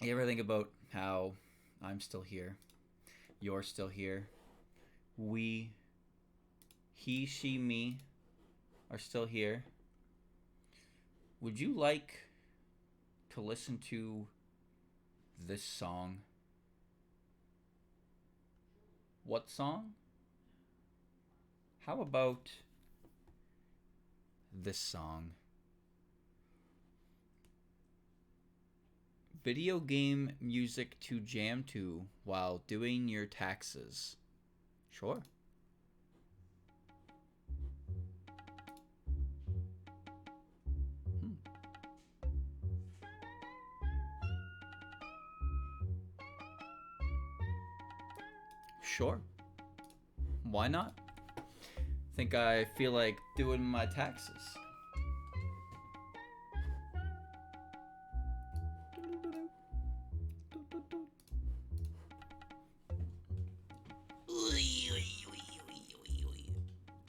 You ever think about how I'm still here, you're still here, we, he, she, me are still here? Would you like to listen to this song? What song? How about this song? Video game music to jam to while doing your taxes. Sure. Hmm. Sure. Why not? Think I feel like doing my taxes.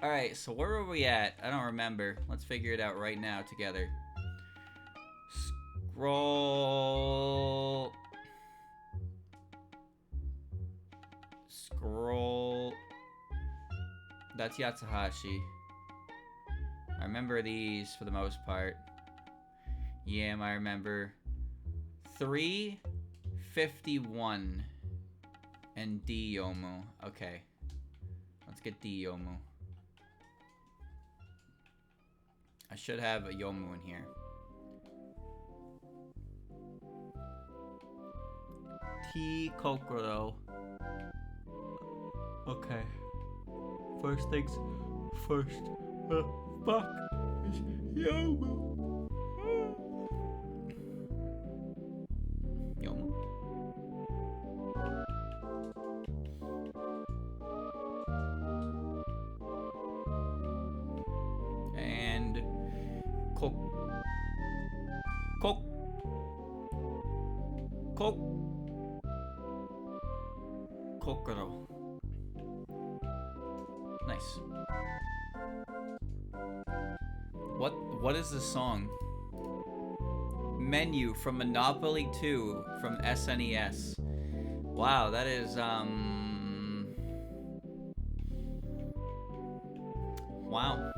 Alright, so where were we at? I don't remember. Let's figure it out right now together. Scroll. Scroll. That's Yatsuhashi. I remember these for the most part. Yam, I remember. 351 and D Yomu. Okay. Let's get D Yomu. I should have a Yomu in here. T Kokoro. Okay. First things first. Fuck. Yomu. Yomu? And Kokoro. Nice. What is this song? Menu from Monopoly 2 from SNES. Wow, that is wow.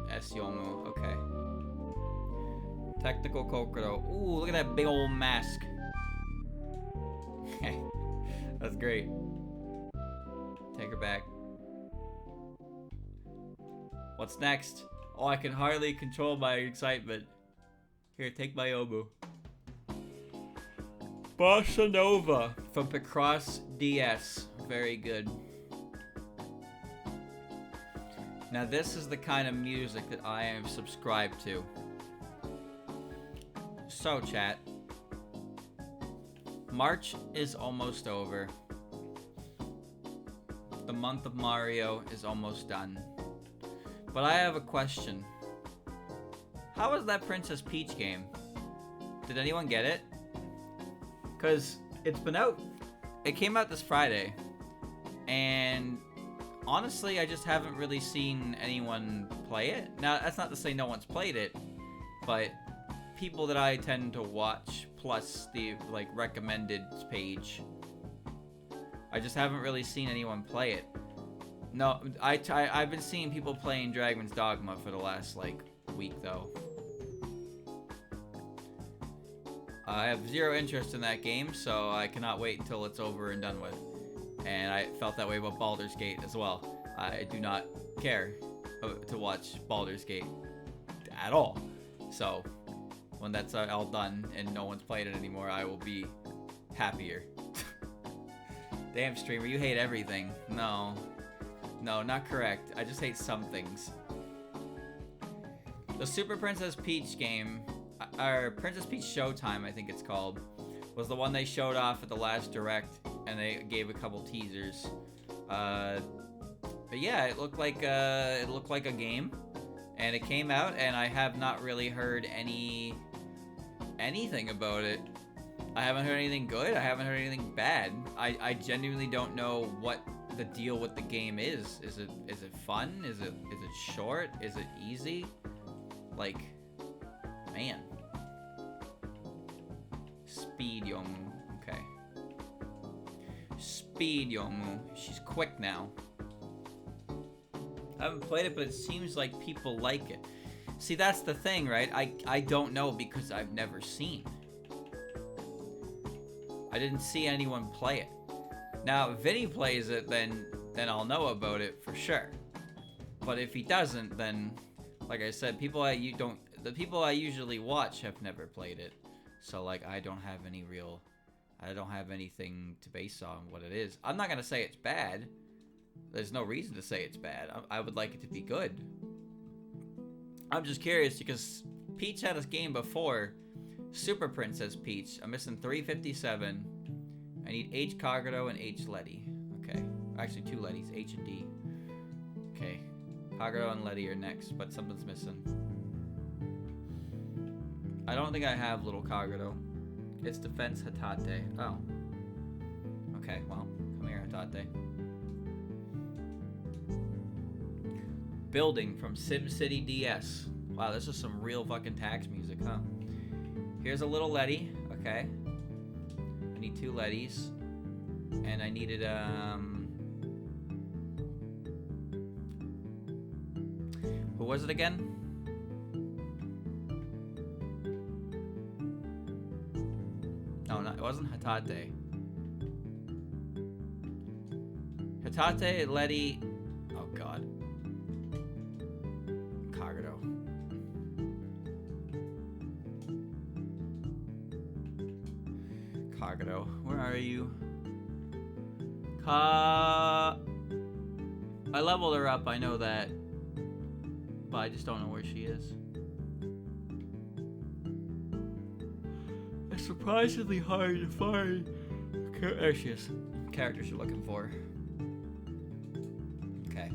S Yomu, okay. Technical Kokoro. Ooh, look at that big old mask. That's great. Take her back. What's next? Oh, I can hardly control my excitement. Here, take my oboe. Bossa Nova from Picross DS. Very good. Now this is the kind of music that I am subscribed to. So, chat. March is almost over. The month of Mario is almost done. But I have a question. How was that Princess Peach game? Did anyone get it? Because it's been out. It came out this Friday. And honestly, I just haven't really seen anyone play it. Now, that's not to say no one's played it. But people that I tend to watch, plus the recommended page, I just haven't really seen anyone play it. No, I've been seeing people playing Dragon's Dogma for the last week though. I have zero interest in that game, so I cannot wait until it's over and done with. And I felt that way about Baldur's Gate as well. I do not care to watch Baldur's Gate at all. So when that's all done and no one's played it anymore, I will be happier. Damn, streamer, you hate everything. No, not correct. I just hate some things. The Super Princess Peach game, or Princess Peach Showtime, I think it's called, was the one they showed off at the last Direct, and they gave a couple teasers. But yeah, it looked like a game, and it came out, and I have not really heard anything about it. I haven't heard anything good. I haven't heard anything bad. I genuinely don't know what the deal with the game is. Is it fun? Is it short? Is it easy? Man. Speed Yomu. Okay. Speed Yomu. She's quick now. I haven't played it, but it seems like people like it. See, that's the thing, right? I don't know because I've never seen. I didn't see anyone play it. Now, if Vinny plays it, then I'll know about it for sure. But if he doesn't, then, like I said, the people I usually watch have never played it. So, like, I don't have anything to base on what it is. I'm not gonna say it's bad. There's no reason to say it's bad. I would like it to be good. I'm just curious because Peach had a game before, Super Princess Peach. I'm missing 357. I need H Kagero and H Letty. Okay. Actually, 2 Lettys, H and D. Okay. Kagero and Letty are next, but something's missing. I don't think I have little Kagero. It's Defense Hatate. Oh. Okay, well, come here, Hatate. Building from SimCity DS. Wow, this is some real fucking tax music, huh? Here's a little Letty. Okay. I need 2 Lettys. And I needed, who was it again? No, it wasn't Hatate. Hatate, Letty. Oh god. Kagero. Kagero, where are you? I leveled her up, I know that. But I just don't know where she is. It's surprisingly hard to find. There she is. Characters you're looking for. Okay.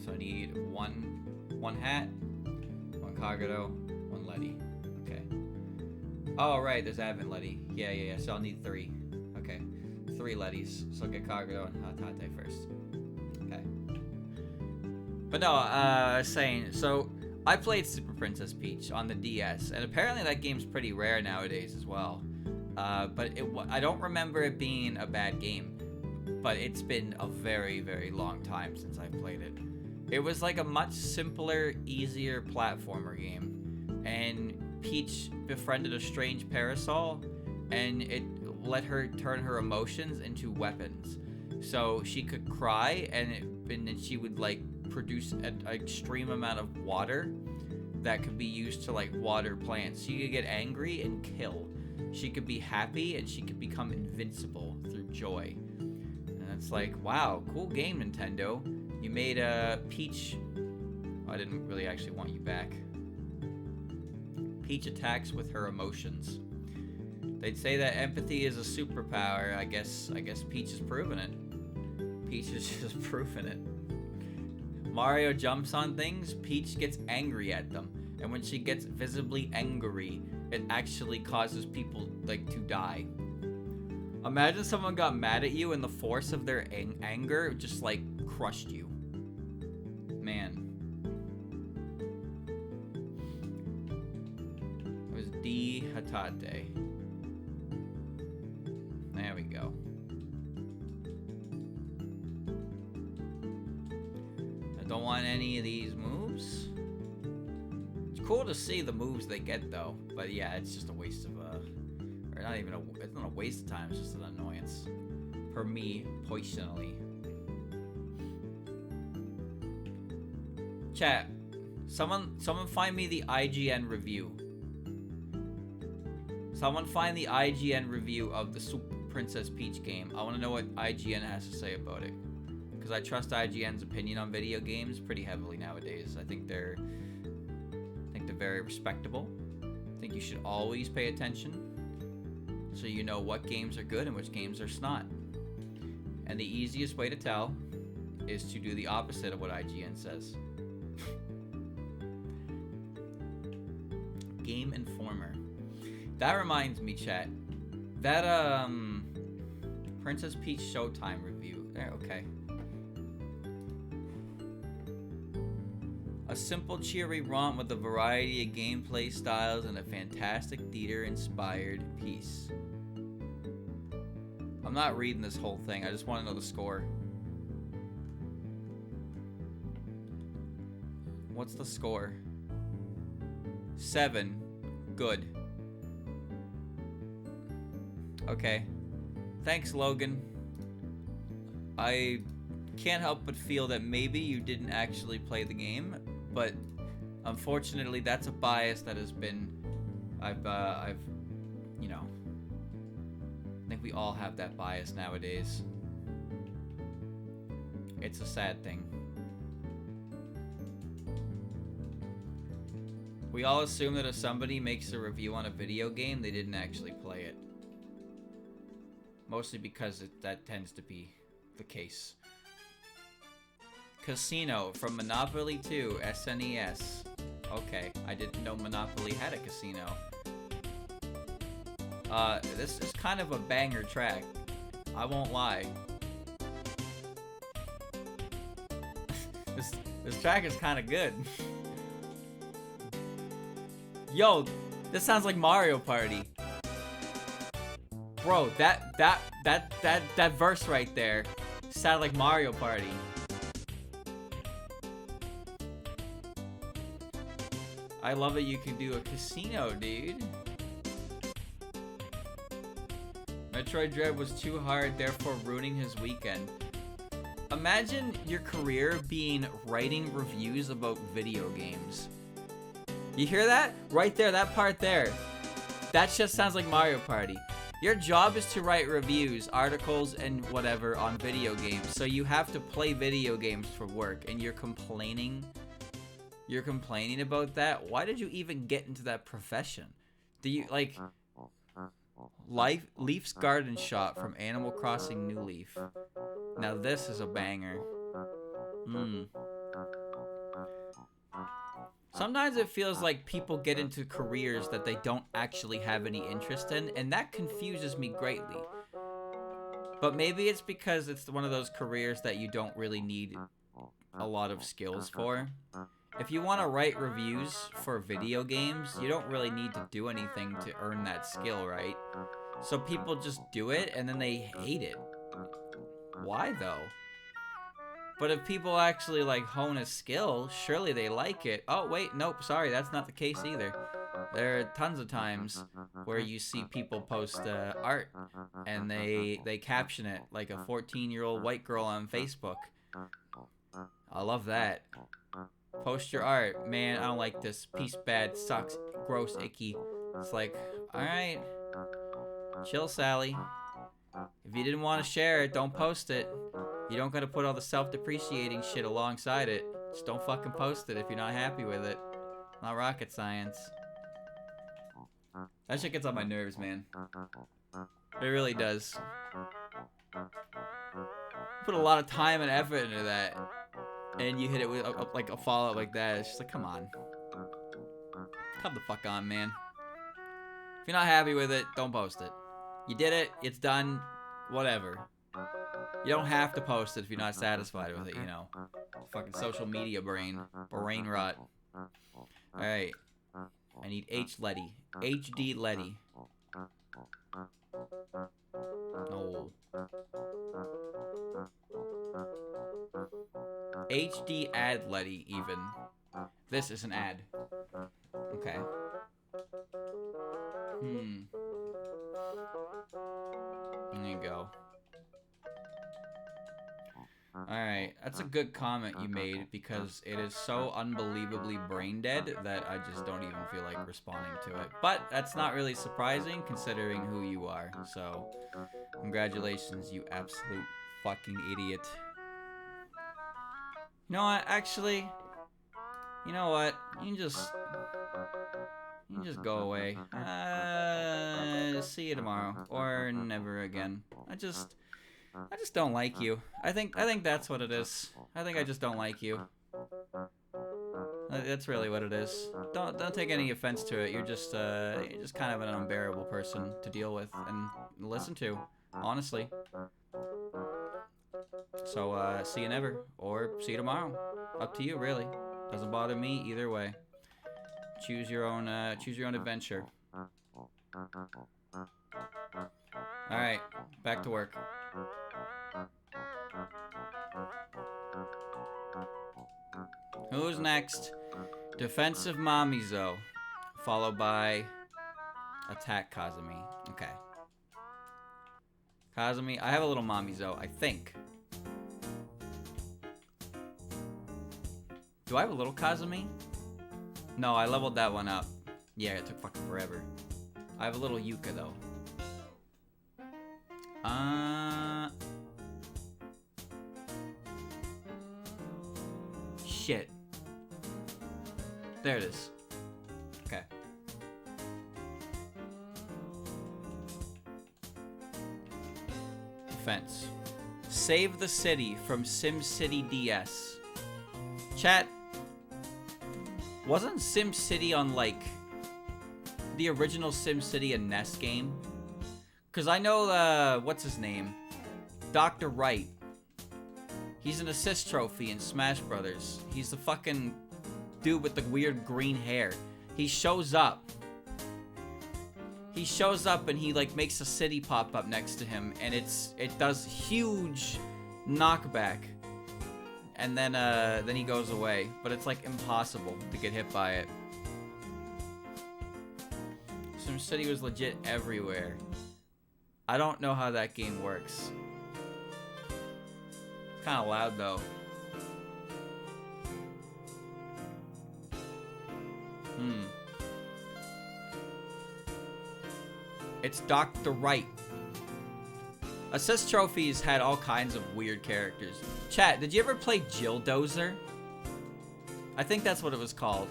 So I need one hat, 1 Kagero, 1 Letty. Okay. Oh right, there's Advent Letty. Yeah. So I'll need 3. Okay. 3 Lettys. So I'll get Kagero and Hatate first. Okay. But no, I was saying, so I played Super Princess Peach on the DS, and apparently that game's pretty rare nowadays as well. But I don't remember it being a bad game, but it's been a very, very long time since I played it. It was like a much simpler, easier platformer game, and Peach befriended a strange parasol, and it let her turn her emotions into weapons. So she could cry, and then she would like produce an extreme amount of water that could be used to like water plants. She could get angry and kill. She could be happy, and she could become invincible through joy. And it's like, wow, cool game, Nintendo. You made a Peach. Oh, I didn't really actually want you back. Peach attacks with her emotions. They'd say that empathy is a superpower. I guess Peach has proven it. Peach is just proving it. Mario jumps on things, Peach gets angry at them. And when she gets visibly angry, it actually causes people like to die. Imagine someone got mad at you and the force of their anger just like crushed you. Man. It was D. Hatate. There we go. I don't want any of these moves. It's cool to see the moves they get though, but yeah, it's just a waste of or not even it's not a waste of time, it's just an annoyance. For me, personally. Chat, someone find me the IGN review. Someone find the IGN review of the Super Princess Peach game. I want to know what IGN has to say about it, because I trust IGN's opinion on video games pretty heavily nowadays. I think they're very respectable. I think you should always pay attention so you know what games are good and which games are not. And the easiest way to tell is to do the opposite of what IGN says. Game Informer. That reminds me, chat. That Princess Peach Showtime review. There, okay. A simple, cheery romp with a variety of gameplay styles and a fantastic theater-inspired piece. I'm not reading this whole thing. I just want to know the score. What's the score? 7. Good. Okay. Thanks, Logan. I can't help but feel that maybe you didn't actually play the game, but unfortunately that's a bias that has been I've you know, I think we all have that bias nowadays. It's a sad thing. We all assume that if somebody makes a review on a video game, they didn't actually play it. Mostly because that tends to be the case. Casino from Monopoly 2, SNES. Okay, I didn't know Monopoly had a casino. This is kind of a banger track. I won't lie. This track is kind of good. Yo, this sounds like Mario Party. Bro, that verse right there sounded like Mario Party. I love that you can do a casino, dude. Metroid Dread was too hard, therefore ruining his weekend. Imagine your career being writing reviews about video games. You hear that? Right there, that part there. That just sounds like Mario Party. Your job is to write reviews, articles, and whatever on video games. So you have to play video games for work, and you're complaining. You're complaining about that? Why did you even get into that profession? Do you, like... Leaf's Garden Shot from Animal Crossing New Leaf. Now this is a banger. Sometimes it feels like people get into careers that they don't actually have any interest in, and that confuses me greatly. But maybe it's because it's one of those careers that you don't really need a lot of skills for. If you want to write reviews for video games, you don't really need to do anything to earn that skill, right? So people just do it, and then they hate it. Why, though? But if people actually, like, hone a skill, surely they like it. Oh, wait, nope, sorry, that's not the case either. There are tons of times where you see people post art, and they caption it like a 14-year-old white girl on Facebook. I love that. Post your art. Man, I don't like this. Piece bad, sucks, gross, icky. It's like, alright. Chill, Sally. If you didn't want to share it, don't post it. You don't gotta put all the self-depreciating shit alongside it. Just don't fucking post it if you're not happy with it. Not rocket science. That shit gets on my nerves, man. It really does. Put a lot of time and effort into that. And you hit it with like a follow-up like that. It's just like, come on. Come the fuck on, man. If you're not happy with it, don't post it. You did it, it's done, whatever. You don't have to post it if you're not satisfied with it, you know. Fucking social media brain. Brain rot. Alright. I need H-Letty. HD Letty. No. HD ad Letty, even. This is an ad. Okay. There you go. Alright, that's a good comment you made because it is so unbelievably brain dead that I just don't even feel like responding to it. But that's not really surprising considering who you are. So, congratulations, you absolute fucking idiot. You know what, actually, you know what, you can just go away. See you tomorrow, or never again. I just don't like you. I think that's what it is. I think I just don't like you. That's really what it is. Don't take any offense to it. You're just kind of an unbearable person to deal with and listen to, honestly. So see you never, or see you tomorrow. Up to you, really. Doesn't bother me either way. Choose your own adventure. Alright, back to work. Who's next? Defensive Mamizo, followed by Attack Kazumi. Okay. Kazumi, I have a little Mamizo, I think. Do I have a little Kazumi? No, I leveled that one up. Yeah, it took fucking forever. I have a little Yuka, though. Shit. There it is. Okay. Defense. Save the city from SimCity DS. Chat. Wasn't SimCity on, like, the original SimCity a NES game? Because I know, what's his name? Dr. Wright. He's an assist trophy in Smash Brothers. He's the fucking dude with the weird green hair. He shows up. He shows up and he, like, makes a city pop up next to him. And it does huge knockback. And then he goes away. But it's, like, impossible to get hit by it. SimCity was legit everywhere. I don't know how that game works. Kind of loud, though. It's Dr. Wright. Assist trophies had all kinds of weird characters. Chat, did you ever play Jill Dozer? I think that's what it was called.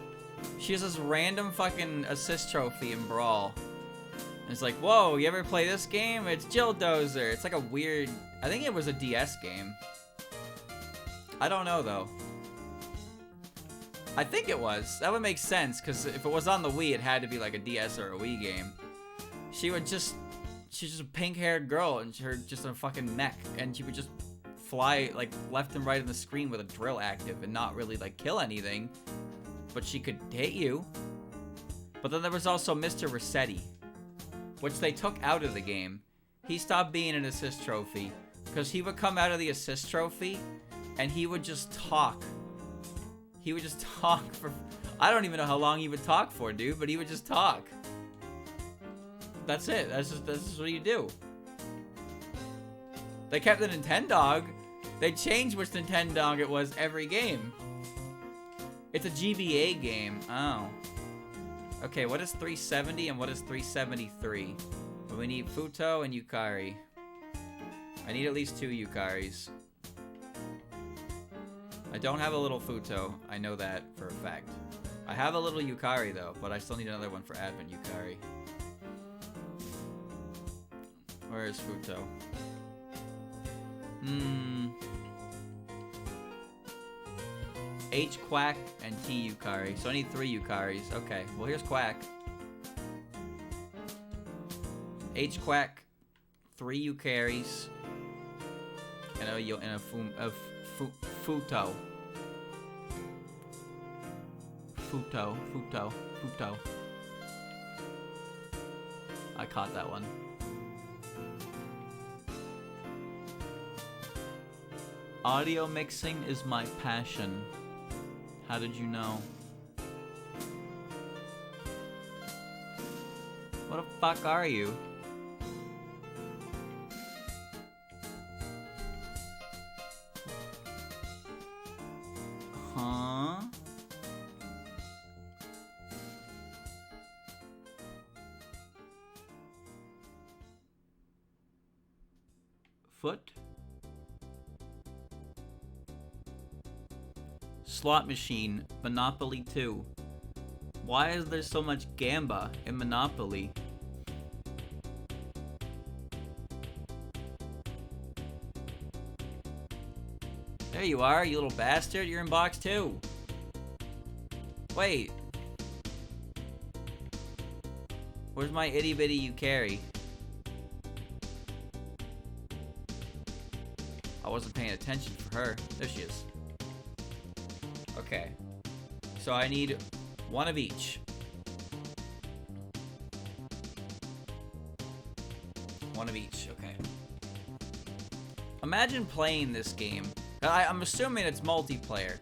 She has this random fucking assist trophy in Brawl. And it's like, whoa, you ever play this game? It's Jill Dozer. It's like a weird... I think it was a DS game. I don't know, though. I think it was. That would make sense, because if it was on the Wii, it had to be like a DS or a Wii game. She's just a pink-haired girl, and her just a fucking mech, and she would just fly, like, left and right on the screen with a drill active and not really, like, kill anything. But she could hit you. But then there was also Mr. Rossetti, which they took out of the game. He stopped being an assist trophy, because he would come out of the assist trophy, and he would just talk. He would just talk for... I don't even know how long he would talk for, dude, but he would just talk. That's it. That's just what you do. They kept the Nintendog. They changed which Nintendog it was every game. It's a GBA game. Oh. Okay, what is 370 and what is 373? Well, we need Futo and Yukari. I need at least 2 Yukaris. I don't have a little Futo. I know that for a fact. I have a little Yukari, though, but I still need another one for Advent Yukari. Where is Futo? H Quack and T Yukari. So I need 3 Yukaris. Okay, well here's Quack. H Quack, 3 Yukaris, and a Futo. Futo. I caught that one. Audio mixing is my passion. How did you know? What the fuck are you? Huh? Foot? Slot machine, Monopoly 2. Why is there so much Gamba in Monopoly? There you are, you little bastard. You're in box 2. Wait. Where's my itty bitty Yukari? I wasn't paying attention for her. There she is. Okay. So I need one of each. One of each, okay. Imagine playing this game. I'm assuming it's multiplayer.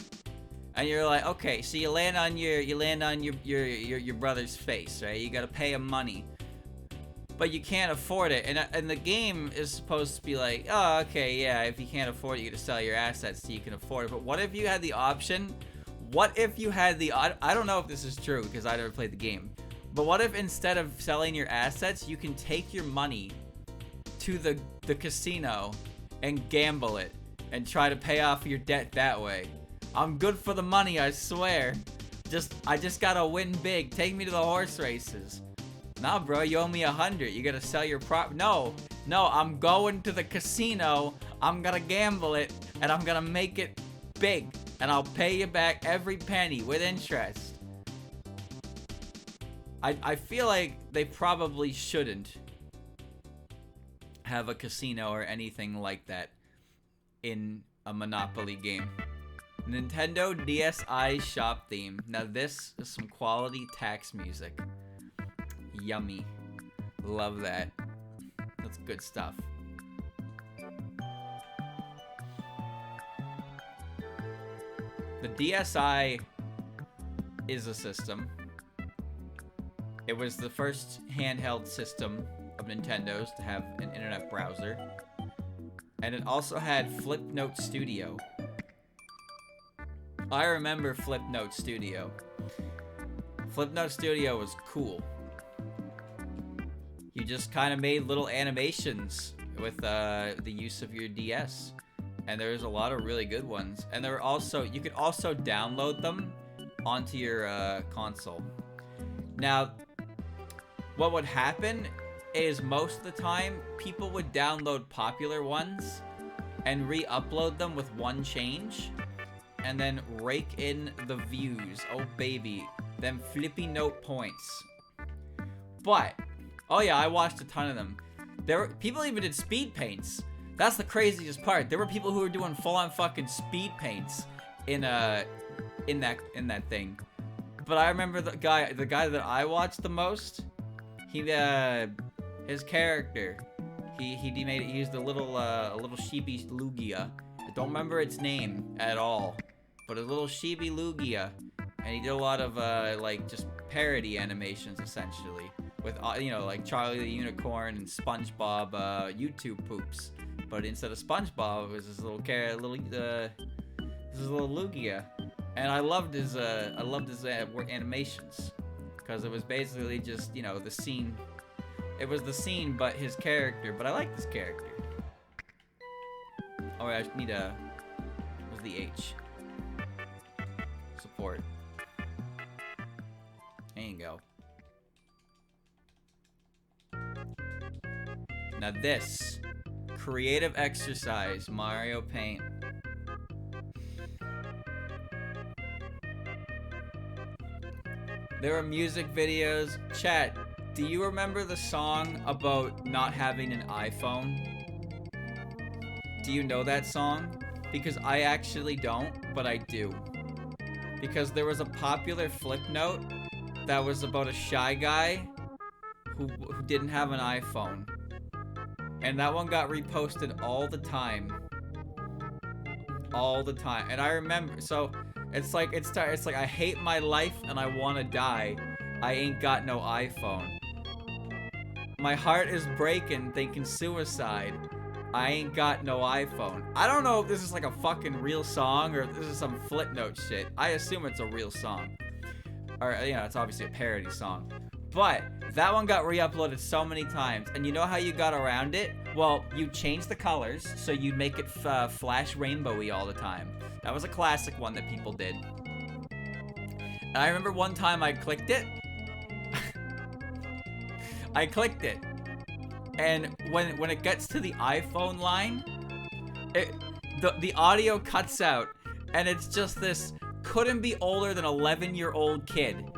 And you're like, okay, so you land on your brother's face, right? You gotta pay him money. But you can't afford it. And the game is supposed to be like, oh, okay, yeah, if you can't afford it, you gotta sell your assets so you can afford it. But what if you had the option? What if you had the... I don't know if this is true because I never played the game. But what if instead of selling your assets, you can take your money to the casino and gamble it and try to pay off your debt that way? I'm good for the money, I swear. I just gotta win big. Take me to the horse races. Nah, bro, you owe me 100. You gotta sell your prop. No, I'm going to the casino. I'm gonna gamble it, and I'm gonna make it big, and I'll pay you back every penny with interest. I feel like they probably shouldn't have a casino or anything like that in a Monopoly game. Nintendo DSi shop theme. Now this is some quality tax music. Yummy. Love that. That's good stuff. The DSi is a system. It was the first handheld system of Nintendo's to have an internet browser. And it also had Flipnote Studio. I remember Flipnote Studio. Flipnote Studio was cool. You just kind of made little animations with the use of your DS. And there's a lot of really good ones. And there were also, you could also download them onto your console. Now, what would happen is most of the time, people would download popular ones and re-upload them with one change. And then rake in the views. Oh, baby. Them flippy note points. But, oh yeah, I watched a ton of them. People even did speed paints. That's the craziest part. There were people who were doing full-on fucking speed paints in that thing. But I remember the guy that I watched the most. His character. He used a little Shibi Lugia. I don't remember its name at all. But a little Shibi Lugia, and he did a lot of like just parody animations essentially, with like Charlie the Unicorn and SpongeBob YouTube poops. But instead of SpongeBob, it was this little Lugia, and I loved his animations because it was basically just the scene. It was the scene, but his character. But I like this character. Oh, I need was the H. Support. There you go. Now this. Creative exercise. Mario Paint. There are music videos. Chat, do you remember the song about not having an iPhone? Do you know that song? Because I actually don't, but I do. Because there was a popular Flipnote that was about a shy guy who didn't have an iPhone. And that one got reposted all the time. All the time. And I remember, so it's like I hate my life and I want to die. I ain't got no iPhone. My heart is breaking thinking suicide. I ain't got no iPhone. I don't know if this is like a fucking real song or if this is some Flipnote shit. I assume it's a real song. Or, it's obviously a parody song. But that one got re-uploaded so many times. And you know how you got around it? Well, you changed the colors so you'd make it flash rainbowy all the time. That was a classic one that people did. And I remember one time I clicked it. I clicked it. And when it gets to the iPhone line, the audio cuts out, and it's just this couldn't be older than 11-year-old kid,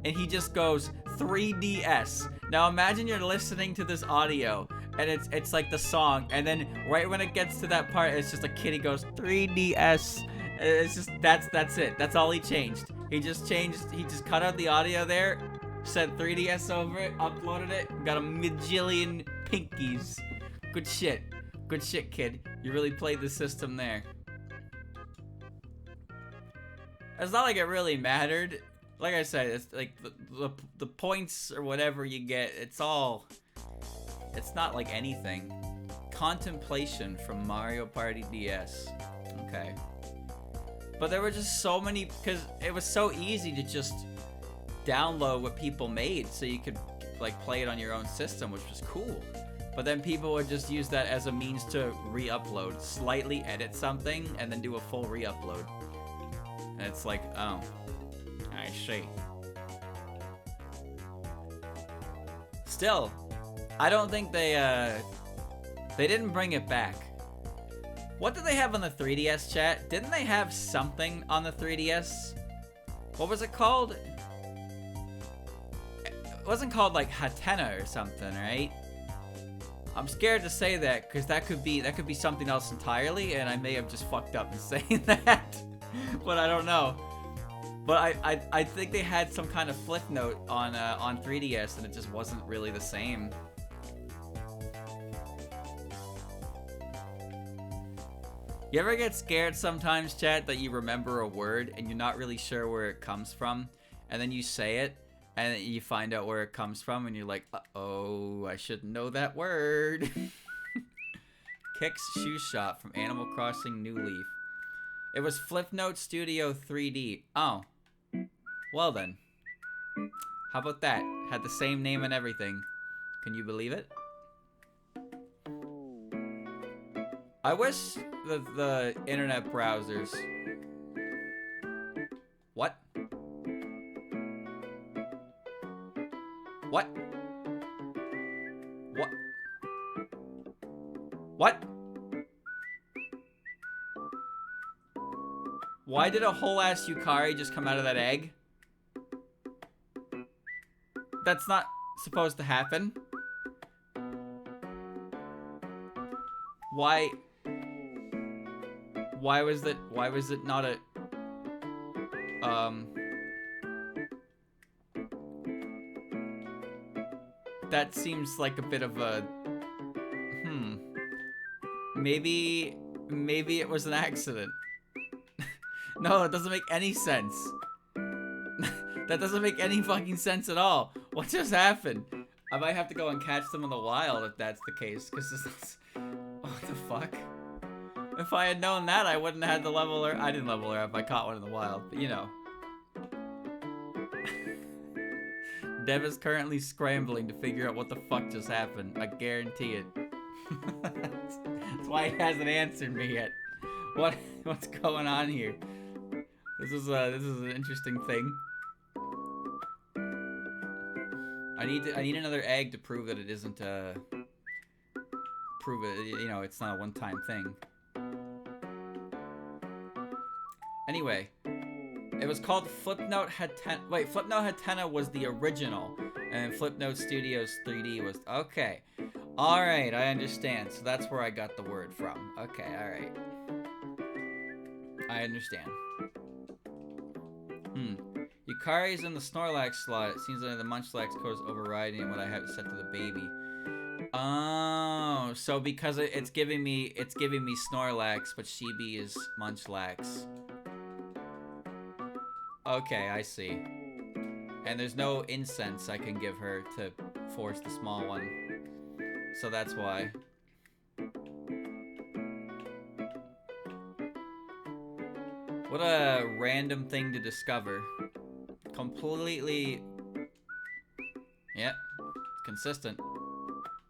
and he just goes 3DS. Now imagine you're listening to this audio, and it's like the song, and then right when it gets to that part, it's just a kid. He goes 3DS. It's just that's it. That's all he changed. He just cut out the audio there, sent 3DS over it, uploaded it, got a majillion pinkies. Good shit. Good shit, kid. You really played the system there. It's not like it really mattered. Like I said, it's like the points or whatever you get, it's not like anything. Contemplation from Mario Party DS. Okay. But there were just so many, because it was so easy to just download what people made so you could like play it on your own system, which was cool. But then people would just use that as a means to re-upload, slightly edit something, and then do a full re-upload. And it's like, oh, I see. Still, I don't think they didn't bring it back. What did they have on the 3DS, chat? Didn't they have something on the 3DS? What was it called? It wasn't called like Hatena or something, right? I'm scared to say that because that could be something else entirely, and I may have just fucked up in saying that. But I don't know. But I think they had some kind of Flipnote on 3DS, and it just wasn't really the same. You ever get scared sometimes, chat, that you remember a word and you're not really sure where it comes from, and then you say it, and you find out where it comes from, and you're like, uh-oh, I should know that word. Kicks Shoe Shop from Animal Crossing New Leaf. It was Flipnote Studio 3D. Oh. Well then. How about that? Had the same name and everything. Can you believe it? I wish the internet browsers... What? What? What? What? Why did a whole ass Yukari just come out of that egg? That's not supposed to happen. Why was it not a that seems like a bit of a maybe it was an accident. No, it doesn't make any sense. That doesn't make any fucking sense at all. What just happened? I might have to go and catch them in the wild if that's the case, because this is... What the fuck? If I had known that, I wouldn't have had the level her. I didn't level her up. I caught one in the wild, but you know. Dev is currently scrambling to figure out what the fuck just happened. I guarantee it. That's why he hasn't answered me yet. What's going on here? This is an interesting thing. I need another egg to prove that it isn't prove it, you know, it's not a one-time thing. Anyway, it was called Flipnote Hatena. Wait, Flipnote Hatena was the original, and Flipnote Studios 3D was... Okay. Alright, I understand. So that's where I got the word from. Okay, alright. I understand. Yukari's in the Snorlax slot. It seems like the Munchlax code is overriding what I have set to the baby. Oh, so because it's giving me Snorlax, but Chibi is Munchlax. Okay, I see. And there's no incense I can give her to force the small one. So that's why. What a random thing to discover. Completely... Yep. Consistent.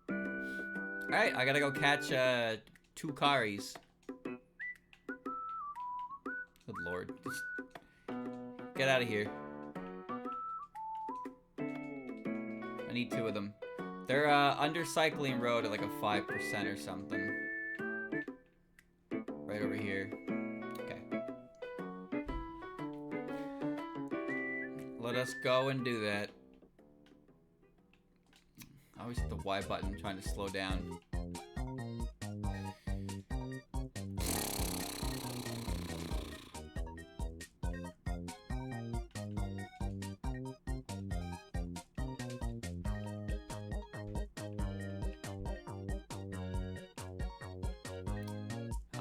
Alright, I gotta go catch, 2 Karis. Good lord. Just... Get out of here. I need 2 of them. They're, under Cycling Road at like a 5% or something. Right over here. Let us go and do that. I always hit the Y button trying to slow down.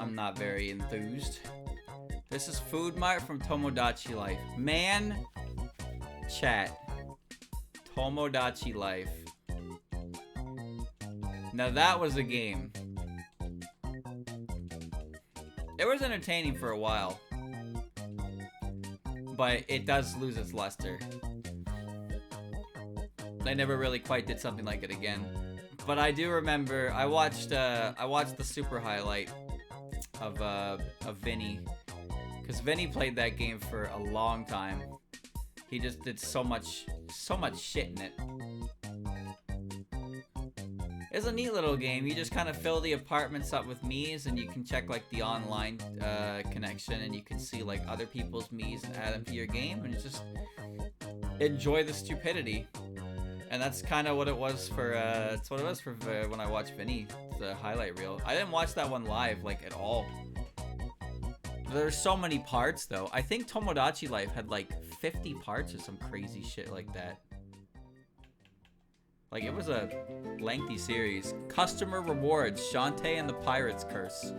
I'm not very enthused. This is Food Mart from Tomodachi Life. Man, chat. Tomodachi Life. Now that was a game. It was entertaining for a while. But it does lose its luster. I never really quite did something like it again. But I do remember I watched the super highlight of Vinny. Because Vinny played that game for a long time. He just did so much shit in it. It's a neat little game. You just kind of fill the apartments up with Miis, and you can check like the online connection, and you can see like other people's Miis and add them to your game, and just enjoy the stupidity. And that's kind of what it was for. That's what it was for when I watched Vinny, the highlight reel. I didn't watch that one live like at all. There's so many parts though. I think Tomodachi Life had like 50 parts or some crazy shit like that. Like, it was a lengthy series. Customer rewards, Shantae and the Pirate's Curse.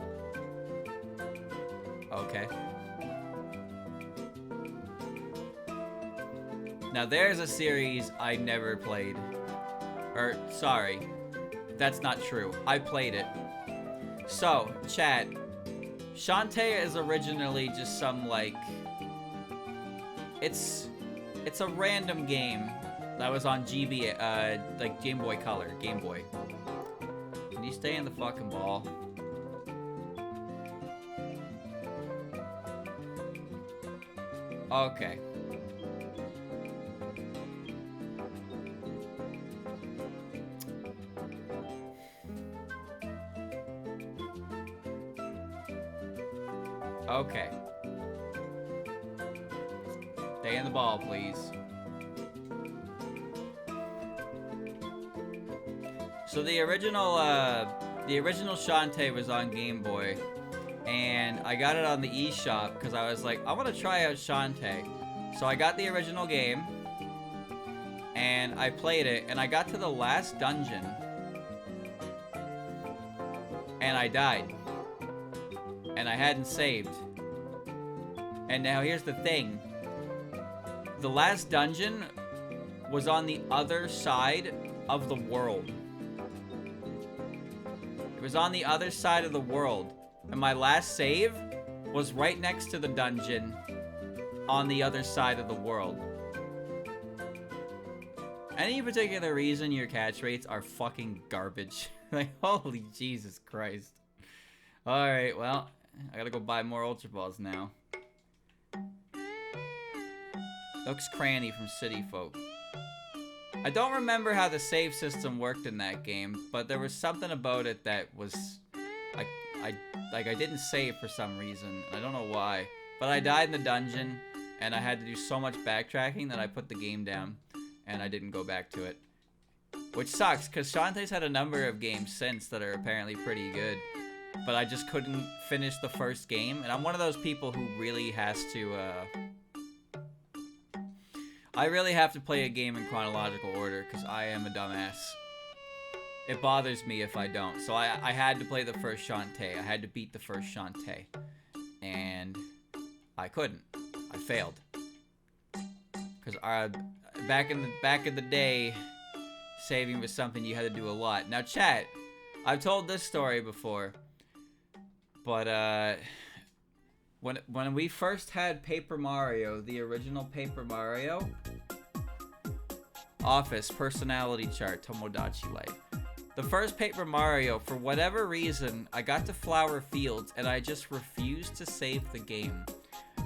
Okay. Now, there's a series I never played. Or, sorry. That's not true. I played it. So, chat. Shantae is originally just some, like... It's a random game. That was on GB, like Game Boy Color, Game Boy. Can you stay in the fucking ball? Okay. Okay. Stay in the ball, please. So the original Shantae was on Game Boy, and I got it on the eShop because I was like, I want to try out Shantae. So I got the original game, and I played it, and I got to the last dungeon, and I died, and I hadn't saved. And now here's the thing. The last dungeon was on the other side of the world. It was on the other side of the world. And my last save was right next to the dungeon on the other side of the world. Any particular reason your catch rates are fucking garbage? Like, holy Jesus Christ. Alright, well, I gotta go buy more Ultra Balls now. Looks Cranny from City Folk. I don't remember how the save system worked in that game, but there was something about it that was... I didn't save for some reason. I don't know why. But I died in the dungeon, and I had to do so much backtracking that I put the game down, and I didn't go back to it. Which sucks, because Shantae's had a number of games since that are apparently pretty good. But I just couldn't finish the first game, and I'm one of those people who really has to, I really have to play a game in chronological order, because I am a dumbass. It bothers me if I don't. So I had to play the first Shantae. I had to beat the first Shantae. And I couldn't. I failed. Because back in the day, saving was something you had to do a lot. Now, chat, I've told this story before. But, when we first had Paper Mario, the original Paper Mario, Office, Personality Chart, Tomodachi Life. The first Paper Mario, for whatever reason, I got to Flower Fields, and I just refused to save the game.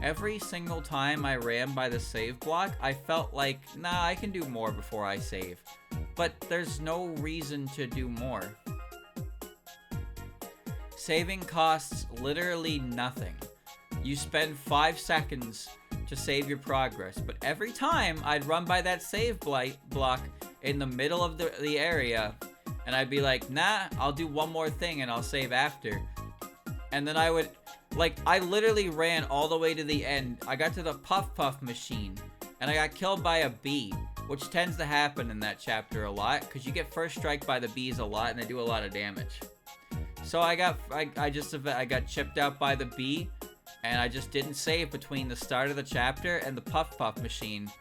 Every single time I ran by the save block, I felt like, nah, I can do more before I save. But there's no reason to do more. Saving costs literally nothing. You spend 5 seconds to save your progress, but every time I'd run by that save block in the middle of the area, and I'd be like, nah, I'll do one more thing and I'll save after. And then I would, like, I literally ran all the way to the end. I got to the Puff Puff machine, and I got killed by a bee, which tends to happen in that chapter a lot, because you get first strike by the bees a lot, and they do a lot of damage. So I got chipped out by the bee, and I just didn't save between the start of the chapter and the Puff Puff machine.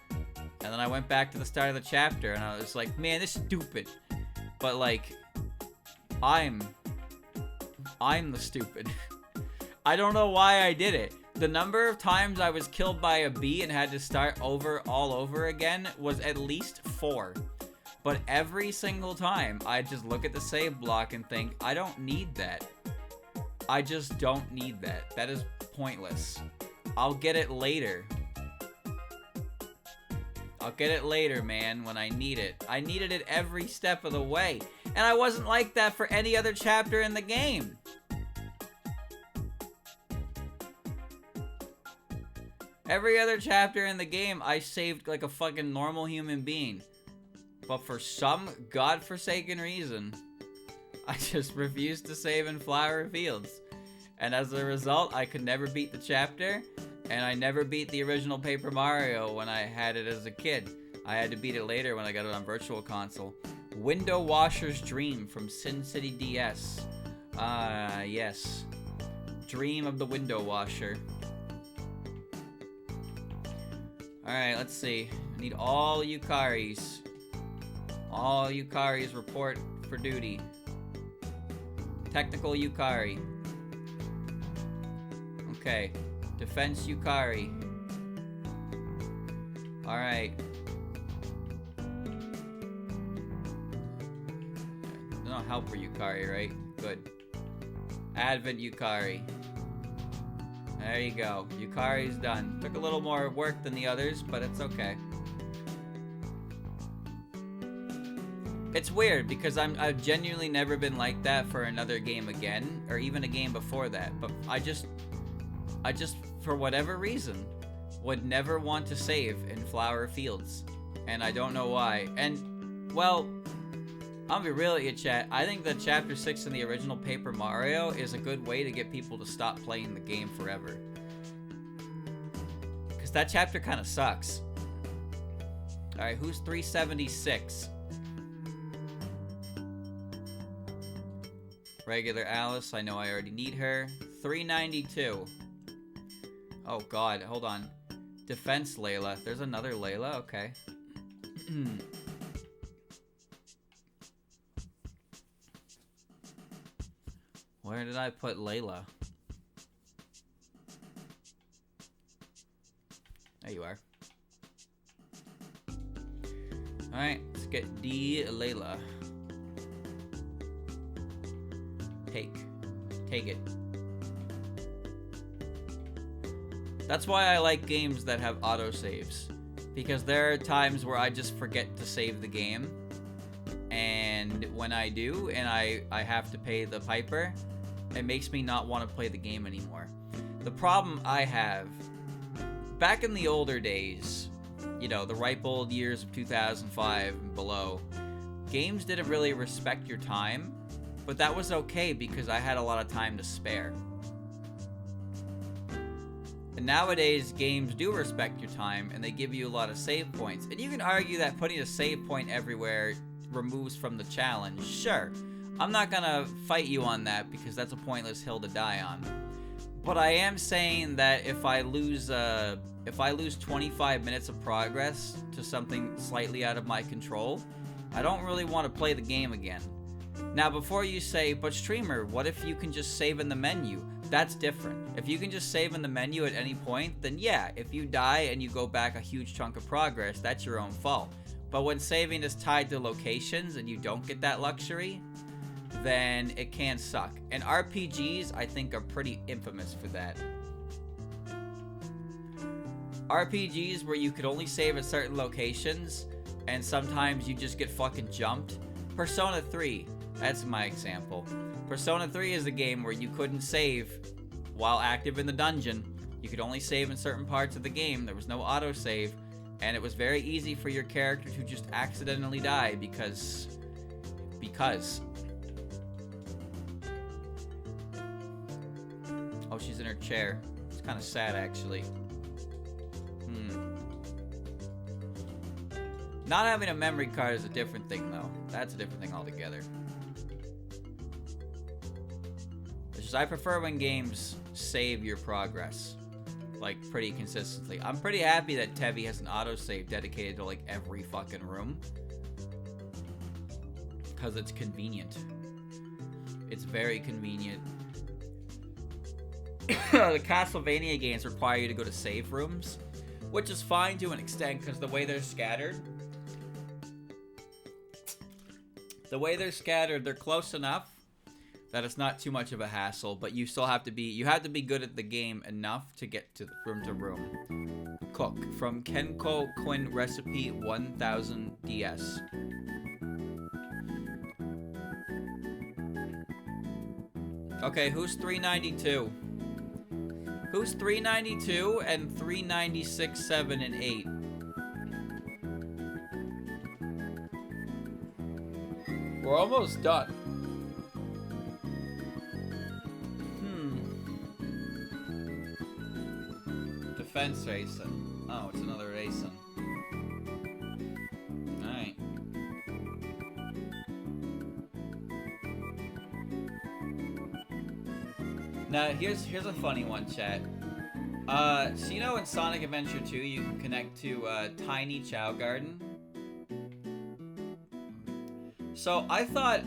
And then I went back to the start of the chapter, and I was like, man, this is stupid. But like, I'm the stupid. I don't know why I did it. The number of times I was killed by a bee and had to start all over again was at least 4. But every single time, I just look at the save block and think, I don't need that. I just don't need that. That is pointless. I'll get it later. I'll get it later, man, when I need it. I needed it every step of the way. And I wasn't like that for any other chapter in the game. Every other chapter in the game, I saved like a fucking normal human being. But for some godforsaken reason, I just refused to save in Flower Fields. And as a result, I could never beat the chapter, and I never beat the original Paper Mario when I had it as a kid. I had to beat it later when I got it on Virtual Console. Window Washer's Dream from Sin City DS. Yes. Dream of the Window Washer. Alright, let's see. I need all Yukaris. All Yukaris report for duty. Technical Yukari. Okay. Defense Yukari. Alright. No helper Yukari, right? Good. Advent Yukari. There you go. Yukari's done. Took a little more work than the others, but it's okay. It's weird because I've genuinely never been like that for another game again, or even a game before that. But I just for whatever reason would never want to save in Flower Fields, and I don't know why. And well, I'll be real with you, chat. I think that Chapter 6 in the original Paper Mario is a good way to get people to stop playing the game forever. Because that chapter kind of sucks. Alright, who's 376? Regular Alice, I know I already need her. 392. Oh god, hold on. Defense Layla. There's another Layla, okay. Where did I put Layla? There you are. Alright, let's get D Layla. Take it. That's why I like games that have autosaves. Because there are times where I just forget to save the game. And when I do, and I have to pay the piper, it makes me not want to play the game anymore. The problem I have, back in the older days, you know, the ripe old years of 2005 and below, games didn't really respect your time, but that was okay because I had a lot of time to spare. And nowadays, games do respect your time, and they give you a lot of save points. And you can argue that putting a save point everywhere removes from the challenge. Sure, I'm not gonna fight you on that because that's a pointless hill to die on. But I am saying that if I lose 25 minutes of progress to something slightly out of my control, I don't really want to play the game again. Now, before you say, but streamer, what if you can just save in the menu? That's different. If you can just save in the menu at any point, then yeah, if you die and you go back a huge chunk of progress, that's your own fault. But when saving is tied to locations and you don't get that luxury, then it can suck. And RPGs, I think, are pretty infamous for that. RPGs where you could only save at certain locations, and sometimes you just get fucking jumped. Persona 3, that's my example. Persona 3 is a game where you couldn't save while active in the dungeon. You could only save in certain parts of the game. There was no autosave, and it was very easy for your character to just accidentally die because. Oh, she's in her chair. It's kind of sad, actually. Not having a memory card is a different thing, though. That's a different thing altogether. is I prefer when games save your progress, like, pretty consistently. I'm pretty happy that Tevi has an autosave dedicated to, like, every fucking room. Because it's convenient. It's very convenient. The Castlevania games require you to go to save rooms, which is fine to an extent, because the way they're scattered, they're close enough that it's not too much of a hassle, but you still have to be, good at the game enough to get to room to room. Cook from Kenko Quinn Recipe 1000 DS. Okay, who's 392? Who's 392 and 396, 7, and 8? We're almost done. Defense racing. Oh, it's another racing. Alright. Now, here's a funny one, chat. So you know in Sonic Adventure 2 you can connect to Tiny Chow Garden? So I thought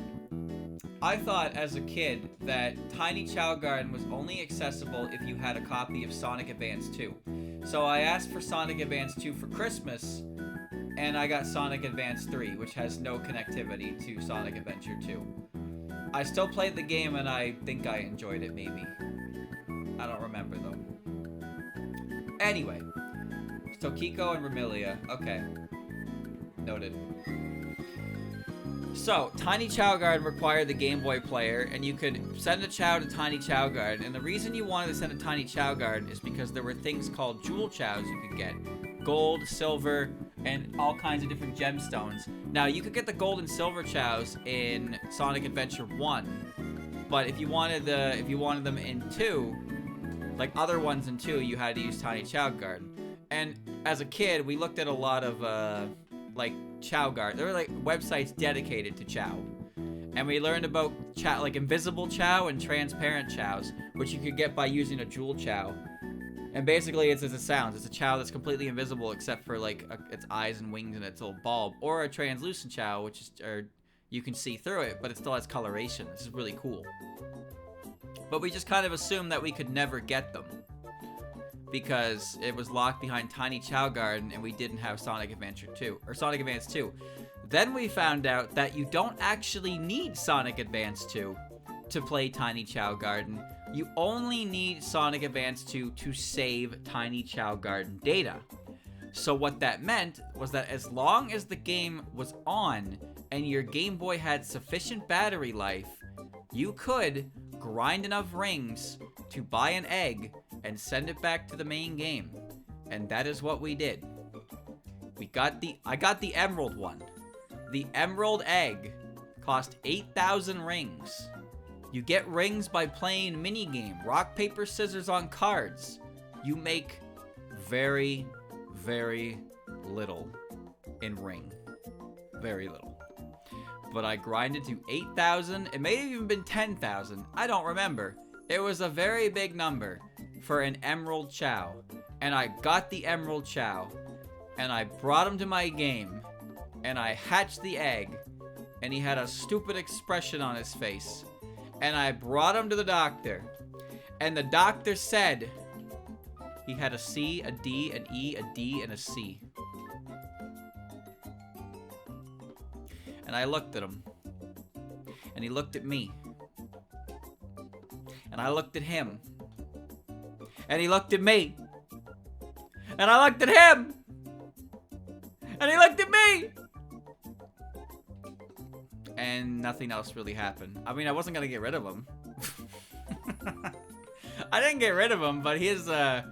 as a kid that Tiny Chow Garden was only accessible if you had a copy of Sonic Advance 2. So I asked for Sonic Advance 2 for Christmas, and I got Sonic Advance 3, which has no connectivity to Sonic Adventure 2. I still played the game, and I think I enjoyed it, maybe. I don't remember, though. Anyway. Tokiko and Remilia. Okay. Noted. So, Tiny Chow Garden required the Game Boy player, and you could send a Chow to Tiny Chow Garden. And the reason you wanted to send a Tiny Chow Garden is because there were things called Jewel Chows you could get. Gold, silver, and all kinds of different gemstones. Now, you could get the gold and silver Chows in Sonic Adventure 1, but if you wanted them in 2, like other ones in 2, you had to use Tiny Chow Garden. And as a kid, we looked at a lot of like Chow Garden. There were like websites dedicated to Chow, and we learned about Chow, like invisible Chow and transparent Chows, which you could get by using a Jewel Chow. And basically, it's as it sounds. It's a Chow that's completely invisible except for like its eyes and wings and its little bulb, or a translucent Chow, which is, or you can see through it, but it still has coloration. This is really cool. But we just kind of assumed that we could never get them because it was locked behind Tiny Chow Garden, and we didn't have Sonic Adventure 2 or Sonic Advance 2. Then we found out that you don't actually need Sonic Advance 2 to play Tiny Chow Garden. You only need Sonic Advance 2 to save Tiny Chow Garden data. So what that meant was that as long as the game was on and your Game Boy had sufficient battery life, you could grind enough rings to buy an egg and send it back to the main game. And that is what we did. I got the Emerald one. The Emerald egg cost 8,000 rings. You get rings by playing minigame, rock, paper, scissors on cards. You make very, very little in ring. Very little. But I grinded to 8,000. It may have even been 10,000. I don't remember. It was a very big number for an Emerald Chow. And I got the Emerald Chow. And I brought him to my game. And I hatched the egg. And he had a stupid expression on his face. And I brought him to the doctor. And the doctor said he had a C, a D, an E, a D, and a C. And I looked at him. And he looked at me. And I looked at him. And he looked at me. And I looked at him. And he looked at me. And nothing else really happened. I mean, I wasn't gonna get rid of him. I didn't get rid of him, but his, yeah,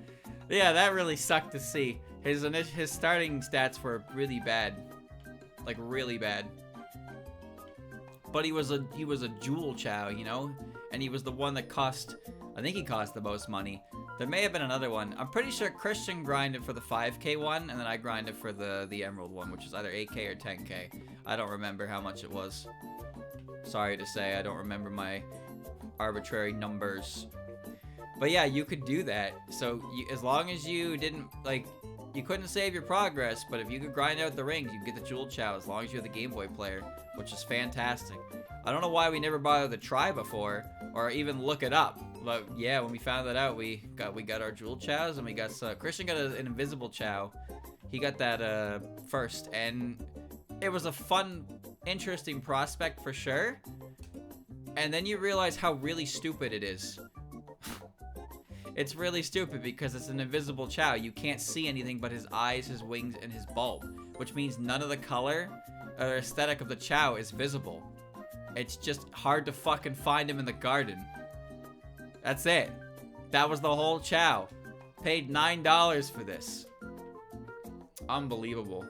that really sucked to see. His starting stats were really bad. Like, really bad. But he was a Jewel Chow, you know? And he was the one that cost, I think he cost the most money. There may have been another one. I'm pretty sure Christian grinded for the 5K one, and then I grinded for the Emerald one, which is either 8K or 10K. I don't remember how much it was. Sorry to say, I don't remember my arbitrary numbers. But yeah, you could do that. So as long as you didn't, like, you couldn't save your progress, but if you could grind out the rings, you could get the Jewel Chow as long as you're the Game Boy player, which is fantastic. I don't know why we never bothered to try before, or even look it up. But yeah, when we found that out, we got our Jewel Chows, and we got Christian got an Invisible Chow. He got that first, and it was a fun, interesting prospect for sure. And then you realize how really stupid it is. It's really stupid because it's an invisible Chow. You can't see anything but his eyes, his wings, and his bulb, which means none of the color or aesthetic of the Chow is visible. It's just hard to fucking find him in the garden. That's it. That was the whole Chow. Paid $9 for this. Unbelievable.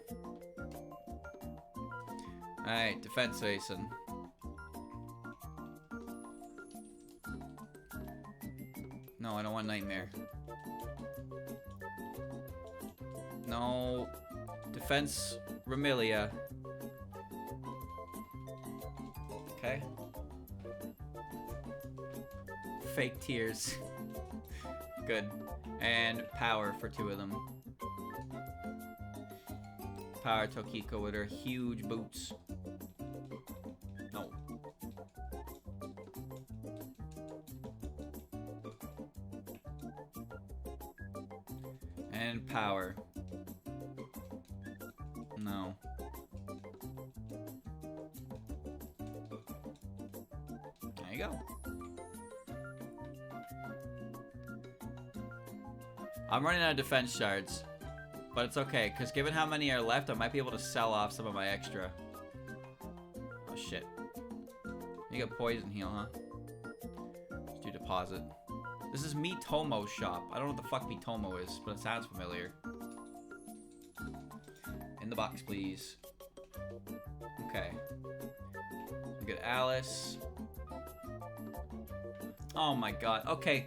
Alright, defense facing. No, I don't want Nightmare. No. Defense Remilia. Okay. Fake tears. Good. And power for 2 of them. Power Tokiko with her huge boots. No. And power. No. There you go. I'm running out of defense shards. But it's okay, because given how many are left, I might be able to sell off some of my extra. Oh shit. You got poison heal, huh? Let's do deposit. This is Mitomo's shop. I don't know what the fuck Mitomo is, but it sounds familiar. In the box, please. Okay. We get Alice. Oh my god. Okay.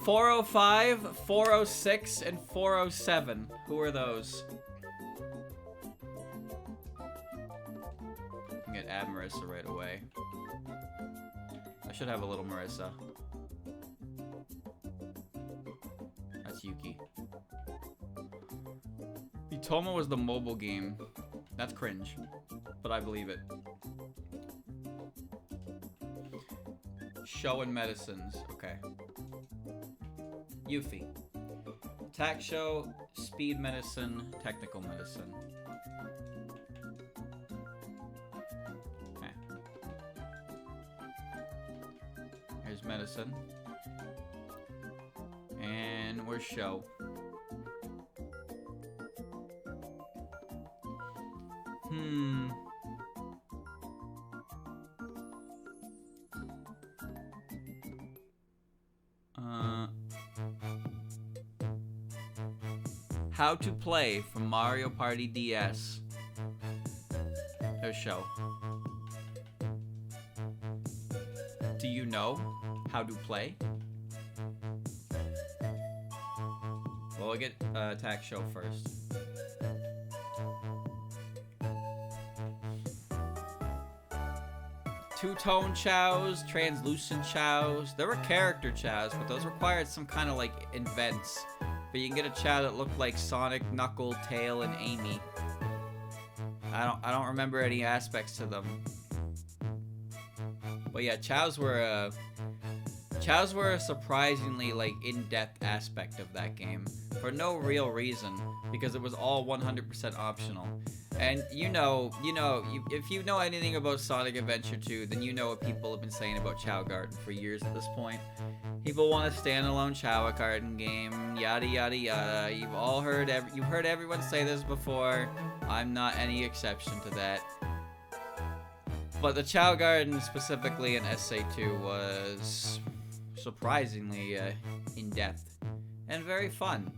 405, 406, and 407. Who are those? I can get Ad Marissa right away. I should have a little Marissa. That's Yuki. Mitomo was the mobile game. That's cringe, but I believe it. Show and medicines. Okay. Yuffie. Attack show, speed medicine, technical medicine. Okay. Here's medicine. And where's show? How to play from Mario Party DS. There's show. Do you know how to play? Well, we'll get attack show first. Two-tone Chows, translucent Chows. There were character Chows, but those required some kind of like invents. But you can get a Chow that looked like Sonic, Knuckle, Tail, and Amy. I don't remember any aspects to them. But yeah, Chows were a surprisingly like in-depth aspect of that game for no real reason, because it was all 100% optional. And if you know anything about Sonic Adventure 2, then you know what people have been saying about Chow Garden for years at this point. People want a standalone Chow Garden game, yada yada yada. You've heard everyone say this before. I'm not any exception to that. But the Chow Garden, specifically in SA2, was surprisingly in-depth and very fun.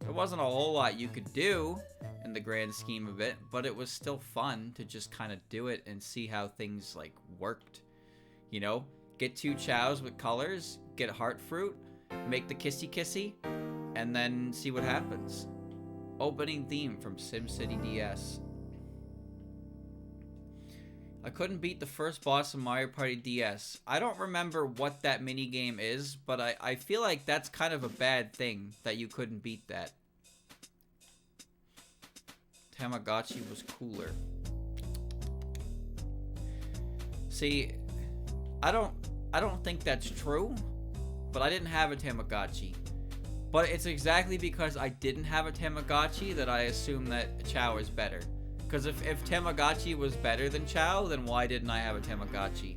There wasn't a whole lot you could do in the grand scheme of it, but it was still fun to just kind of do it and see how things like worked. You know, get 2 Chows with colors, get heart fruit, make the kissy kissy, and then see what happens. Opening theme from SimCity DS. I couldn't beat the first boss in Mario Party DS. I don't remember what that mini game is, but I feel like that's kind of a bad thing that you couldn't beat that. Tamagotchi was cooler. See, I don't think that's true, but I didn't have a Tamagotchi. But it's exactly because I didn't have a Tamagotchi that I assume that Chow is better. Because if Tamagotchi was better than Chow, then why didn't I have a Tamagotchi?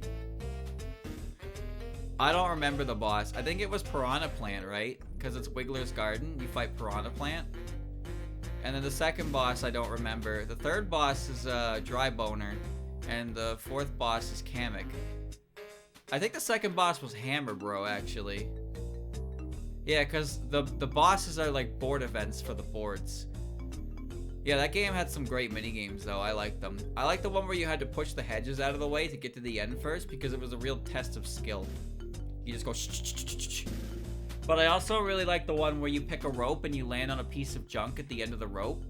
I don't remember the boss. I think it was Piranha Plant, right? Because it's Wiggler's Garden. You fight Piranha Plant. And then the second boss I don't remember. The third boss is Dry Boner. And the fourth boss is Kamek. I think the second boss was Hammer Bro, actually. Yeah, because the bosses are like board events for the boards. Yeah, that game had some great minigames, though. I liked them. I liked the one where you had to push the hedges out of the way to get to the end first, because it was a real test of skill. You just go shh. But I also really like the one where you pick a rope and you land on a piece of junk at the end of the rope.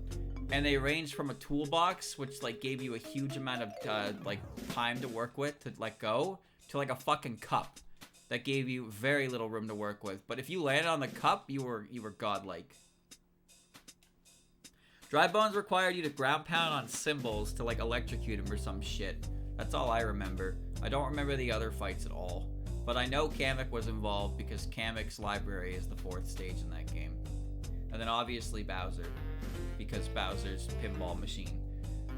And they ranged from a toolbox, which like gave you a huge amount of like time to work with to let go, to like a fucking cup that gave you very little room to work with. But if you landed on the cup, you were godlike. Dry Bones required you to ground pound on cymbals to like electrocute him or some shit. That's all I remember. I don't remember the other fights at all. But I know Kamek was involved because Kamek's library is the fourth stage in that game. And then obviously Bowser, because Bowser's pinball machine,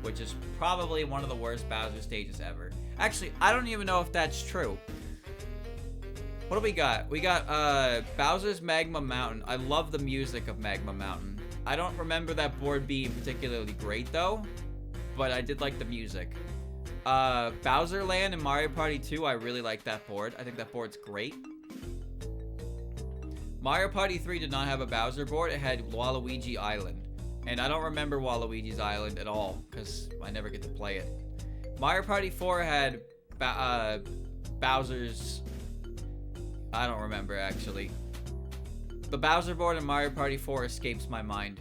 which is probably one of the worst Bowser stages ever. Actually, I don't even know if that's true. What do we got? We got Bowser's Magma Mountain. I love the music of Magma Mountain. I don't remember that board being particularly great though, but I did like the music. Bowser Land in Mario Party 2, I really like that board. I think that board's great. Mario Party 3 did not have a Bowser board. It had Waluigi Island. And I don't remember Waluigi's Island at all, because I never get to play it. Mario Party 4 had Bowser's... I don't remember, actually. The Bowser board in Mario Party 4 escapes my mind.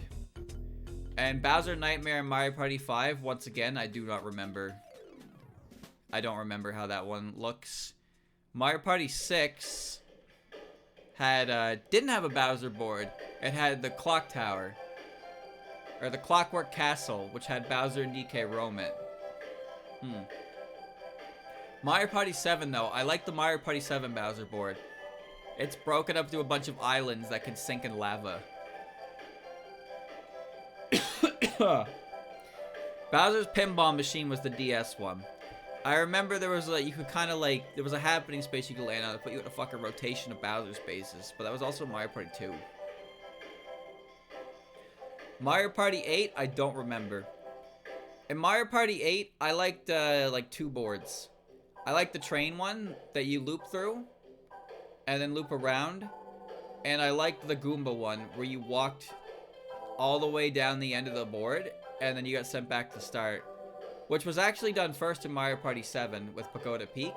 And Bowser Nightmare in Mario Party 5, once again, I do not remember. I don't remember how that one looks. Mario Party 6 had didn't have a Bowser board. It had the Clock Tower. Or the Clockwork Castle, which had Bowser and DK roam it. Mario Party 7, though. I like the Mario Party 7 Bowser board. It's broken up to a bunch of islands that can sink in lava. Bowser's Pinball Machine was the DS one. I remember there was like, you could kind of like, there was a happening space you could land on to put you in a fucking rotation of Bowser spaces, but that was also Mario Party 2. Mario Party 8, I don't remember. In Mario Party 8, I liked like two boards. I liked the train one that you loop through and then loop around. And I liked the Goomba one where you walked all the way down the end of the board and then you got sent back to start. Which was actually done first in Mario Party 7 with Pagoda Peak.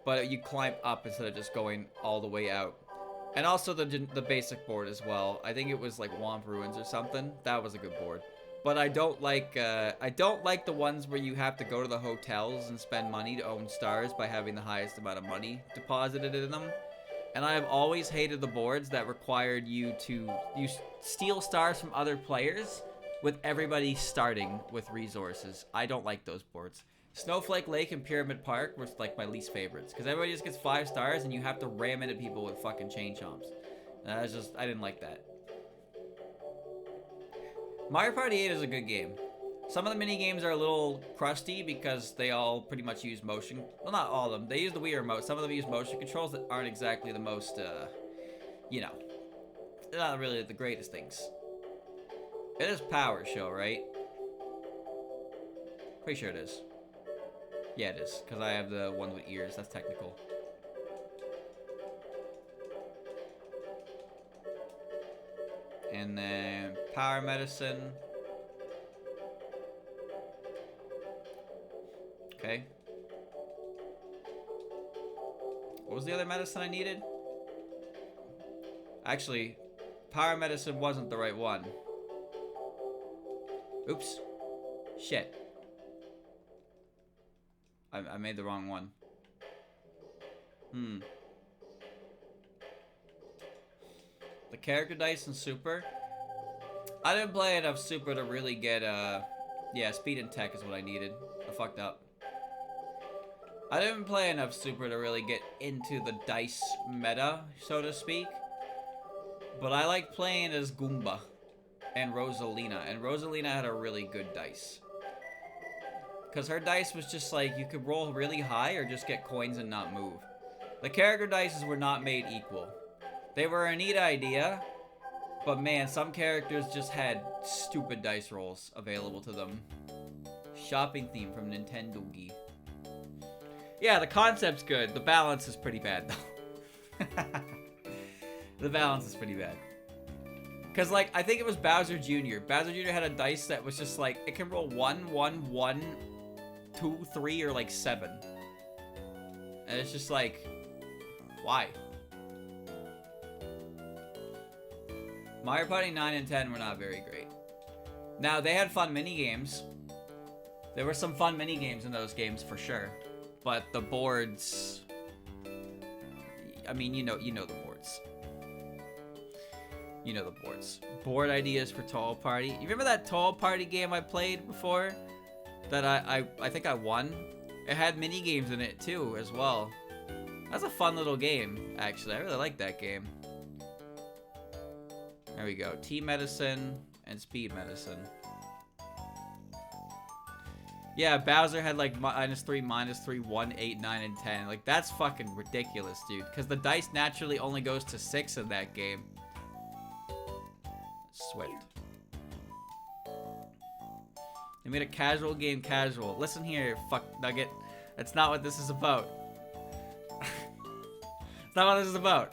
But you climb up instead of just going all the way out. And also the basic board as well. I think it was like Womp Ruins or something. That was a good board. But I don't like the ones where you have to go to the hotels and spend money to own stars by having the highest amount of money deposited in them. And I have always hated the boards that required you to steal stars from other players with everybody starting with resources. I don't like those boards. Snowflake Lake and Pyramid Park were like my least favorites because everybody just gets 5 stars and you have to ram into people with fucking chain chomps. And I didn't like that. Mario Party 8 is a good game. Some of the mini games are a little crusty because they all pretty much use motion. Well, not all of them. They use the Wii remote. Some of them use motion controls that aren't exactly the most, you know, not really the greatest things. It is Power Show, right? Pretty sure it is. Yeah, it is, because I have the one with ears. That's technical. And then Power Medicine. Okay. What was the other medicine I needed? Actually, Power Medicine wasn't the right one. Oops. Shit. I made the wrong one. The character dice in Super. I didn't play enough Super to really get, yeah, speed and tech is what I needed. I fucked up. I didn't play enough Super to really get into the dice meta, so to speak. But I like playing as Goomba and Rosalina. And Rosalina had a really good dice. Because her dice was just like, you could roll really high or just get coins and not move. The character dices were not made equal. They were a neat idea, but man, some characters just had stupid dice rolls available to them. Shopping theme from Nintendo Gi. Yeah, the concept's good. The balance is pretty bad, though. The balance is pretty bad. Because, like, I think it was Bowser Jr. Bowser Jr. had a dice that was just like, it can roll 1, 1, 1, 2, 3, or like 7. And it's just like, why? Mario Party 9 and 10 were not very great. Now, they had fun mini-games. There were some fun mini-games in those games for sure. But the boards... I mean, you know the boards. You know the boards. Board ideas for Tall Party. You remember that Tall Party game I played before? That I think I won? It had mini-games in it too, as well. That's a fun little game, actually. I really like that game. There we go. T-Medicine and Speed Medicine. Yeah, Bowser had like -3, -3, 1, 8, 9, and 10. Like, that's fucking ridiculous, dude. Because the dice naturally only goes to 6 in that game. Swift. They made a casual game casual. Listen here, fuck nugget. That's not what this is about. That's not what this is about.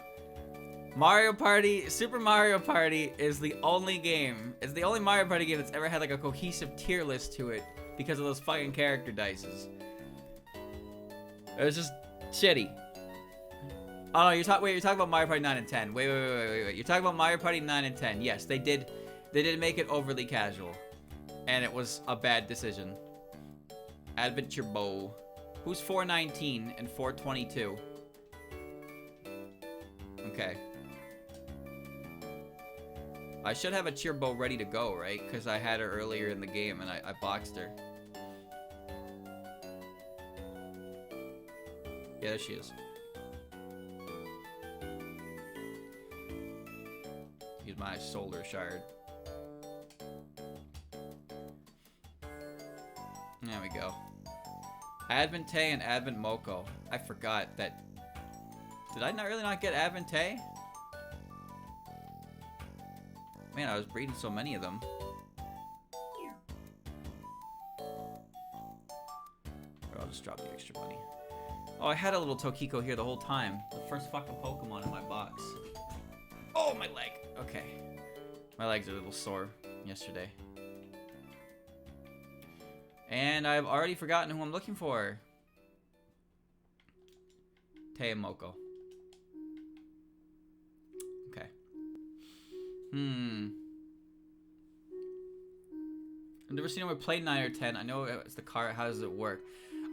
Mario Party, Super Mario Party is the only game, it's the only Mario Party game that's ever had like a cohesive tier list to it because of those fucking character dices. It was just shitty. Oh no, you're talking about Mario Party 9 and 10. Wait. You're talking about Mario Party 9 and 10. Yes, they did make it overly casual. And it was a bad decision. Adventure Bow. Who's 419 and 422? Okay. I should have a Cheerbo ready to go, right? Because I had her earlier in the game and I boxed her. Yeah, there she is. Use my solar shard. There we go. Advente and Advent Moko. I forgot that. Did I not really not get Advente? Man, I was breeding so many of them. I'll just drop the extra money. Oh, I had a little Tokiko here the whole time. The first fucking Pokemon in my box. Oh, my leg. Okay. My legs are a little sore yesterday. And I've already forgotten who I'm looking for. Teimoko. Okay. I've never seen anyone play 9 or 10. I know it's the cart. How does it work?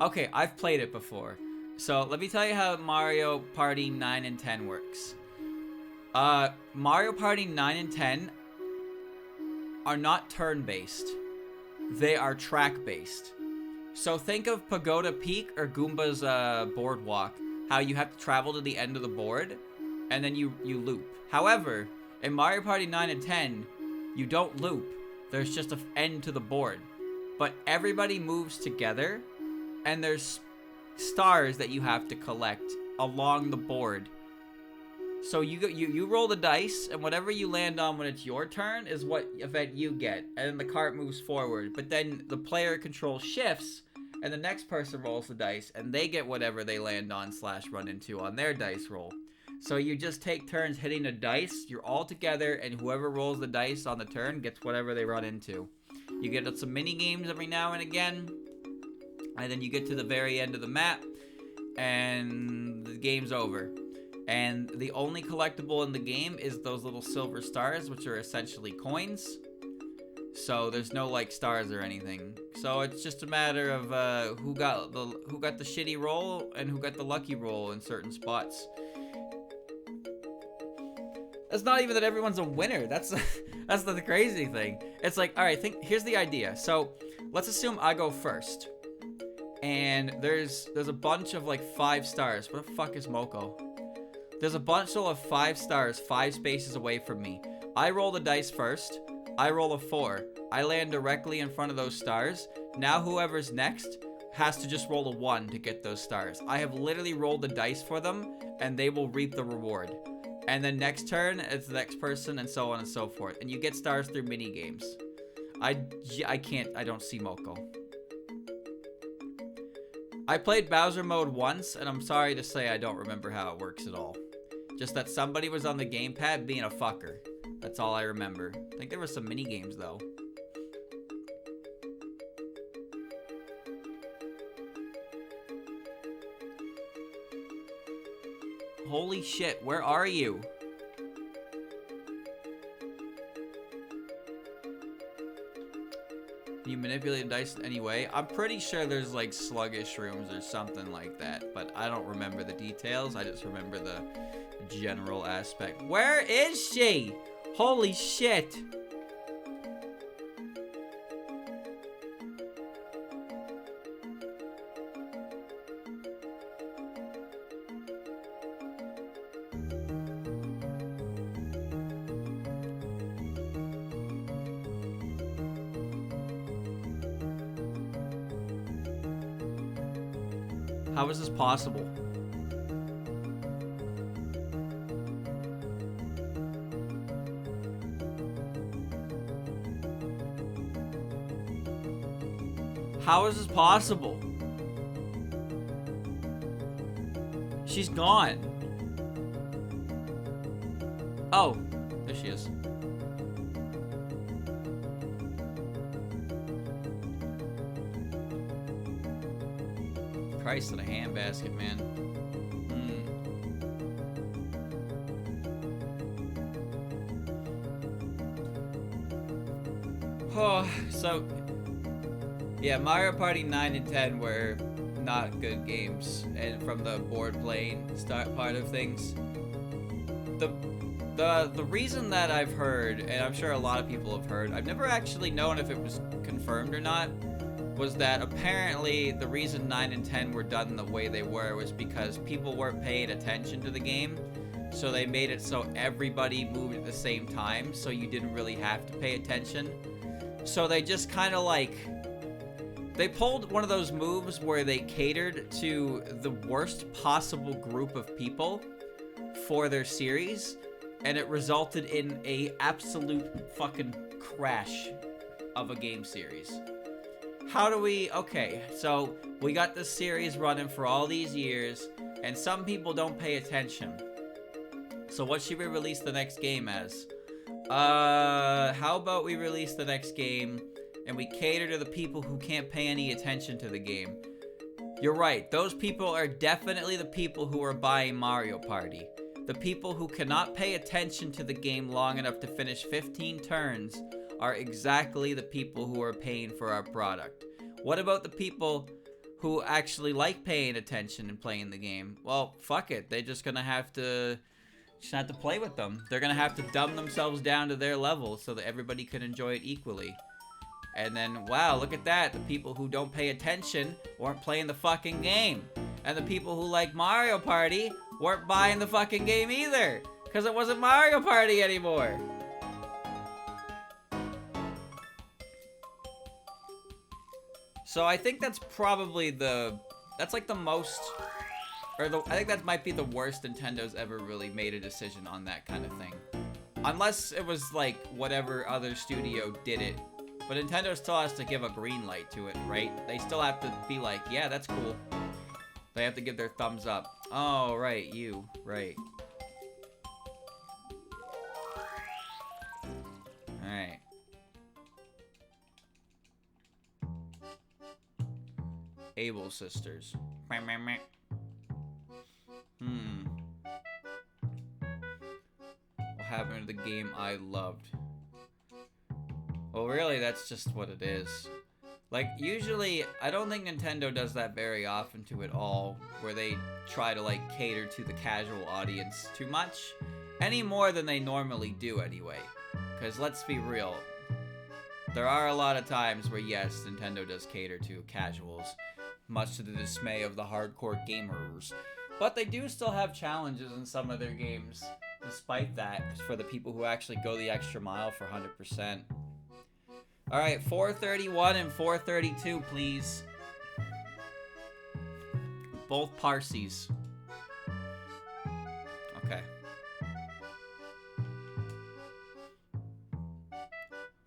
Okay, I've played it before. So let me tell you how Mario Party 9 and 10 works. Mario Party 9 and 10 are not turn-based. They are track-based. So think of Pagoda Peak or Goomba's Boardwalk. How you have to travel to the end of the board, and then you loop. However, in Mario Party 9 and 10, you don't loop. There's just an end to the board. But everybody moves together, and there's stars that you have to collect along the board. So you roll the dice, and whatever you land on when it's your turn is what event you get. And then the cart moves forward. But then the player control shifts, and the next person rolls the dice, and they get whatever they land on / run into on their dice roll. So you just take turns hitting the dice. You're all together, and whoever rolls the dice on the turn gets whatever they run into. You get some mini games every now and again, and then you get to the very end of the map, and the game's over. And the only collectible in the game is those little silver stars, which are essentially coins. So there's no like stars or anything. So it's just a matter of who got the shitty roll and who got the lucky roll in certain spots. It's not even that everyone's a winner. That's that's the crazy thing. It's like, all right, here's the idea. So let's assume I go first, and there's a bunch of like 5 stars. What the fuck is Moko? There's a bunch of 5 stars 5 spaces away from me. I roll the dice first. I roll a 4. I land directly in front of those stars. Now whoever's next has to just roll a 1 to get those stars. I have literally rolled the dice for them, and they will reap the reward. And then next turn, it's the next person, and so on and so forth. And you get stars through mini games. I don't see Moko. I played Bowser mode once, and I'm sorry to say I don't remember how it works at all. Just that somebody was on the gamepad being a fucker. That's all I remember. I think there were some mini games though. Holy shit, where are you? You manipulate the dice in any way? I'm pretty sure there's like sluggish rooms or something like that, but I don't remember the details. I just remember the general aspect. Where is she? Holy shit. How is this possible? How is this possible? She's gone. Oh, there she is. Christ in a handbasket, man. Oh, so yeah, Mario Party 9 and 10 were not good games, and from the board playing start part of things. The reason that I've heard, and I'm sure a lot of people have heard, I've never actually known if it was confirmed or not, was that apparently the reason 9 and 10 were done the way they were was because people weren't paying attention to the game. So they made it so everybody moved at the same time, so you didn't really have to pay attention. So they just kind of like, they pulled one of those moves where they catered to the worst possible group of people for their series, and it resulted in a absolute fucking crash of a game series. How do we... Okay, so we got this series running for all these years, and some people don't pay attention. So what should we release the next game as? How about we release the next game, and we cater to the people who can't pay any attention to the game? You're right, those people are definitely the people who are buying Mario Party. The people who cannot pay attention to the game long enough to finish 15 turns are exactly the people who are paying for our product. What about the people who actually like paying attention and playing the game? Well, fuck it. They're just gonna have to play with them. They're gonna have to dumb themselves down to their level so that everybody can enjoy it equally. And then, wow, look at that. The people who don't pay attention weren't playing the fucking game. And the people who like Mario Party weren't buying the fucking game either, because it wasn't Mario Party anymore. So I think that's probably that's like the most, I think that might be the worst Nintendo's ever really made a decision on that kind of thing. Unless it was like whatever other studio did it. But Nintendo still has to give a green light to it, right? They still have to be like, yeah, that's cool. They have to give their thumbs up. Oh, right, you. Right. Alright. Able Sisters. What happened to the game I loved? Well, really, that's just what it is. Like, usually, I don't think Nintendo does that very often to it all, where they try to, like, cater to the casual audience too much. Any more than they normally do, anyway. Because, let's be real, there are a lot of times where, yes, Nintendo does cater to casuals, much to the dismay of the hardcore gamers. But they do still have challenges in some of their games, despite that, for the people who actually go the extra mile for 100%. Alright, 431 and 432, please. Both Parsees. Okay.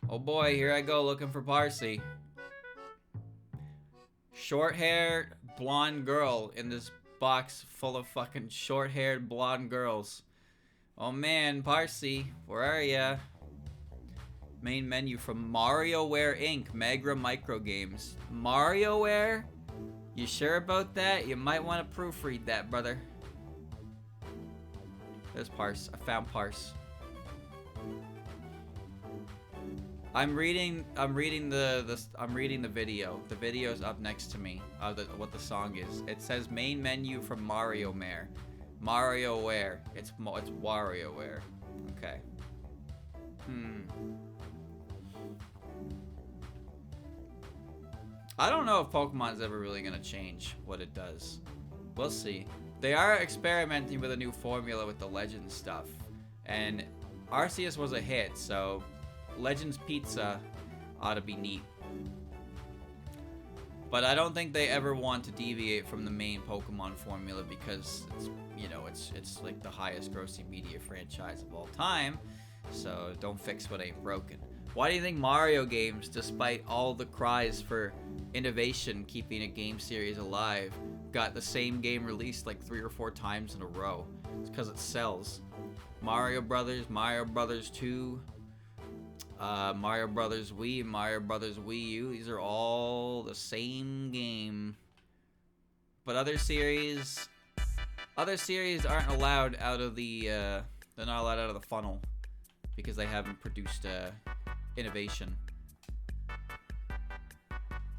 Oh boy, here I go looking for Parsi. Short-haired blonde girl in this box full of fucking short-haired blonde girls. Oh man, Parsi, where are ya? Main menu from MarioWare Inc. Magra Micro Games. MarioWare? You sure about that? You might want to proofread that, brother. There's Parse. I found Parse. I'm reading the video. The video's up next to me. What the song is. It says main menu from MarioWare. MarioWare. It's WarioWare. Okay. I don't know if Pokemon's ever really gonna change what it does. We'll see. They are experimenting with a new formula with the Legends stuff. And Arceus was a hit, so Legends Pizza ought to be neat. But I don't think they ever want to deviate from the main Pokemon formula because it's, you know, it's like the highest grossing media franchise of all time. So don't fix what ain't broken. Why do you think Mario games, despite all the cries for innovation keeping a game series alive, got the same game released like 3 or 4 times in a row? It's because it sells. Mario Brothers, Mario Brothers 2, Mario Brothers Wii, Mario Brothers Wii U, these are all the same game. But other series aren't allowed out of the, they're not allowed out of the funnel because they haven't produced innovation.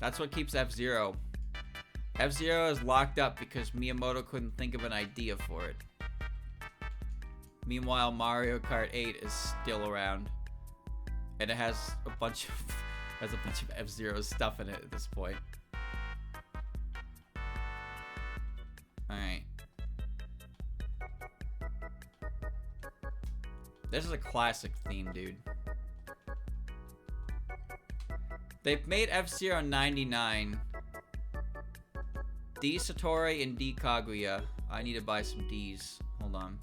That's what keeps F-Zero. F-Zero is locked up because Miyamoto couldn't think of an idea for it. Meanwhile, Mario Kart 8 is still around. And it has a bunch of F-Zero stuff in it at this point. Alright. This is a classic theme, dude. They've made F-Zero 99. D Satori and D Kaguya. I need to buy some Ds. Hold on.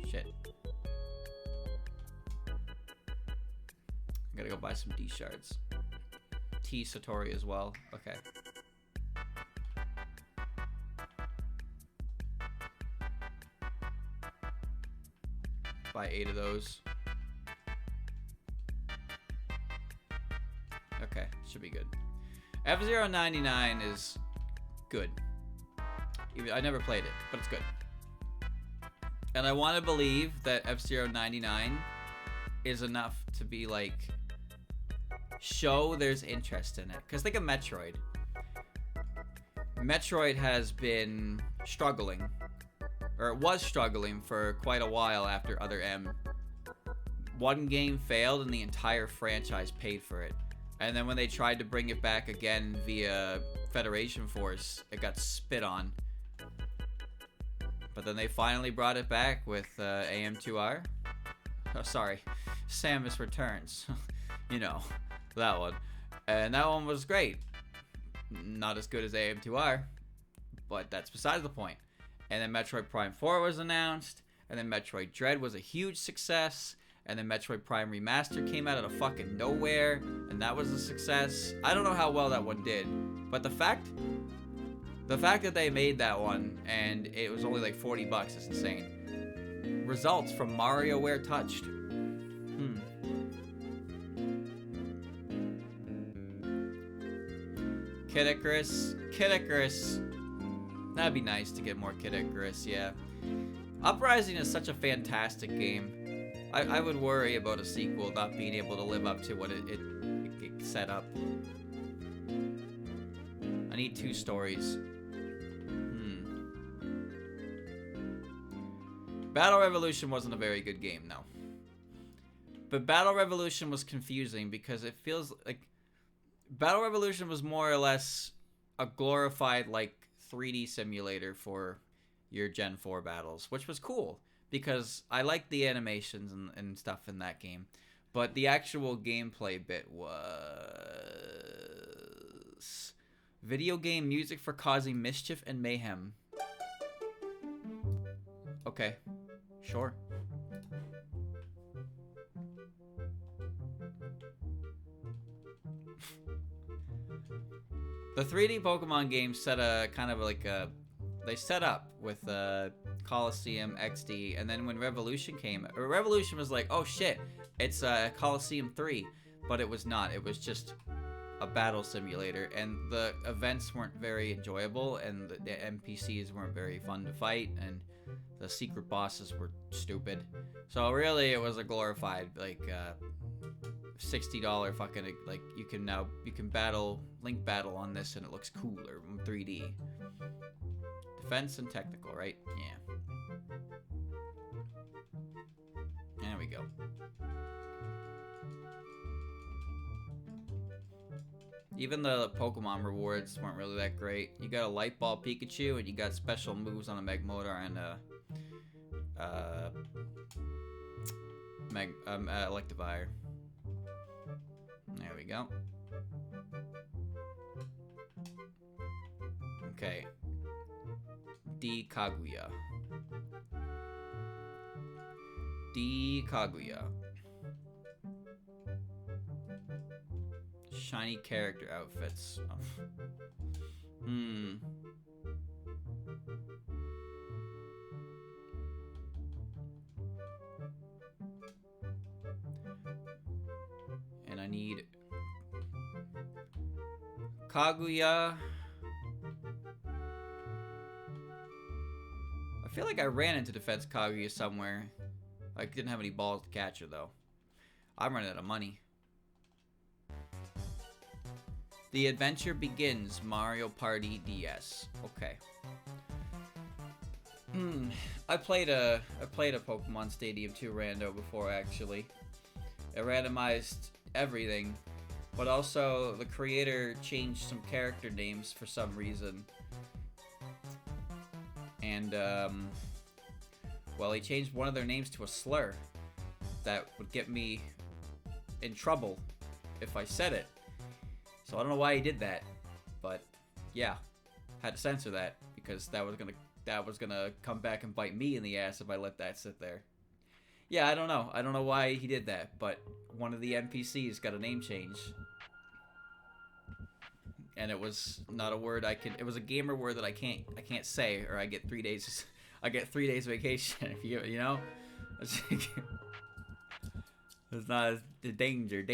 Shit. I gotta go buy some D shards. T Satori as well. Okay. Buy 8 of those. Okay, should be good. F-Zero 99 is good. I never played it, but it's good. And I want to believe that F-Zero 99 is enough to be like, show there's interest in it. Because think of Metroid. Metroid has been struggling, or it was struggling for quite a while after Other M. One game failed and the entire franchise paid for it. And then when they tried to bring it back again via Federation Force, it got spit on. But then they finally brought it back with AM2R. Oh, sorry. Samus Returns. You know, that one. And that one was great. Not as good as AM2R, but that's besides the point. And then Metroid Prime 4 was announced. And then Metroid Dread was a huge success. And then Metroid Prime Remaster came out of fucking nowhere, and that was a success. I don't know how well that one did, but the fact that they made that one and it was only like $40 is insane. Results from MarioWare Touched. Kid Icarus. Kid Icarus. That'd be nice to get more Kid Icarus, yeah. Uprising is such a fantastic game. I would worry about a sequel not being able to live up to what it set up. I need 2 stories. Battle Revolution wasn't a very good game, no. But Battle Revolution was confusing because it feels like Battle Revolution was more or less a glorified like 3D simulator for your Gen 4 battles, which was cool because I liked the animations and stuff in that game. But the actual gameplay bit was video game music for causing mischief and mayhem. Okay, sure. The 3D Pokemon games set a kind of like a... They set up with Coliseum, XD, and then when Revolution came... Revolution was like, oh shit, it's Coliseum 3. But it was not. It was just a battle simulator. And the events weren't very enjoyable, and the NPCs weren't very fun to fight, and the secret bosses were stupid. So really, it was a glorified, like... $60 fucking, like, you can battle Link battle on this and it looks cooler in 3D. Defense and technical, right? Yeah. There we go. Even the Pokemon rewards weren't really that great. You got a Light Ball Pikachu and you got special moves on a Magmodar and Electivire. There we go. Okay. D Kaguya. D Kaguya. Shiny character outfits. And I need Kaguya. I feel like I ran into Defense Kaguya somewhere. I didn't have any balls to catch her though. I'm running out of money. The adventure begins. Mario Party DS. Okay. I played a Pokemon Stadium 2 rando before actually. It randomized everything, but also the creator changed some character names for some reason. And well, he changed one of their names to a slur that would get me in trouble if I said it. So I don't know why he did that, but yeah, had to censor that because that was gonna come back and bite me in the ass if I let that sit there. Yeah, I don't know. I don't know why he did that, but one of the NPCs got a name change. And it was not a word I can... It was a gamer word that I can't say, or I get 3 days... I get 3 days vacation, you know? It's not... Danger.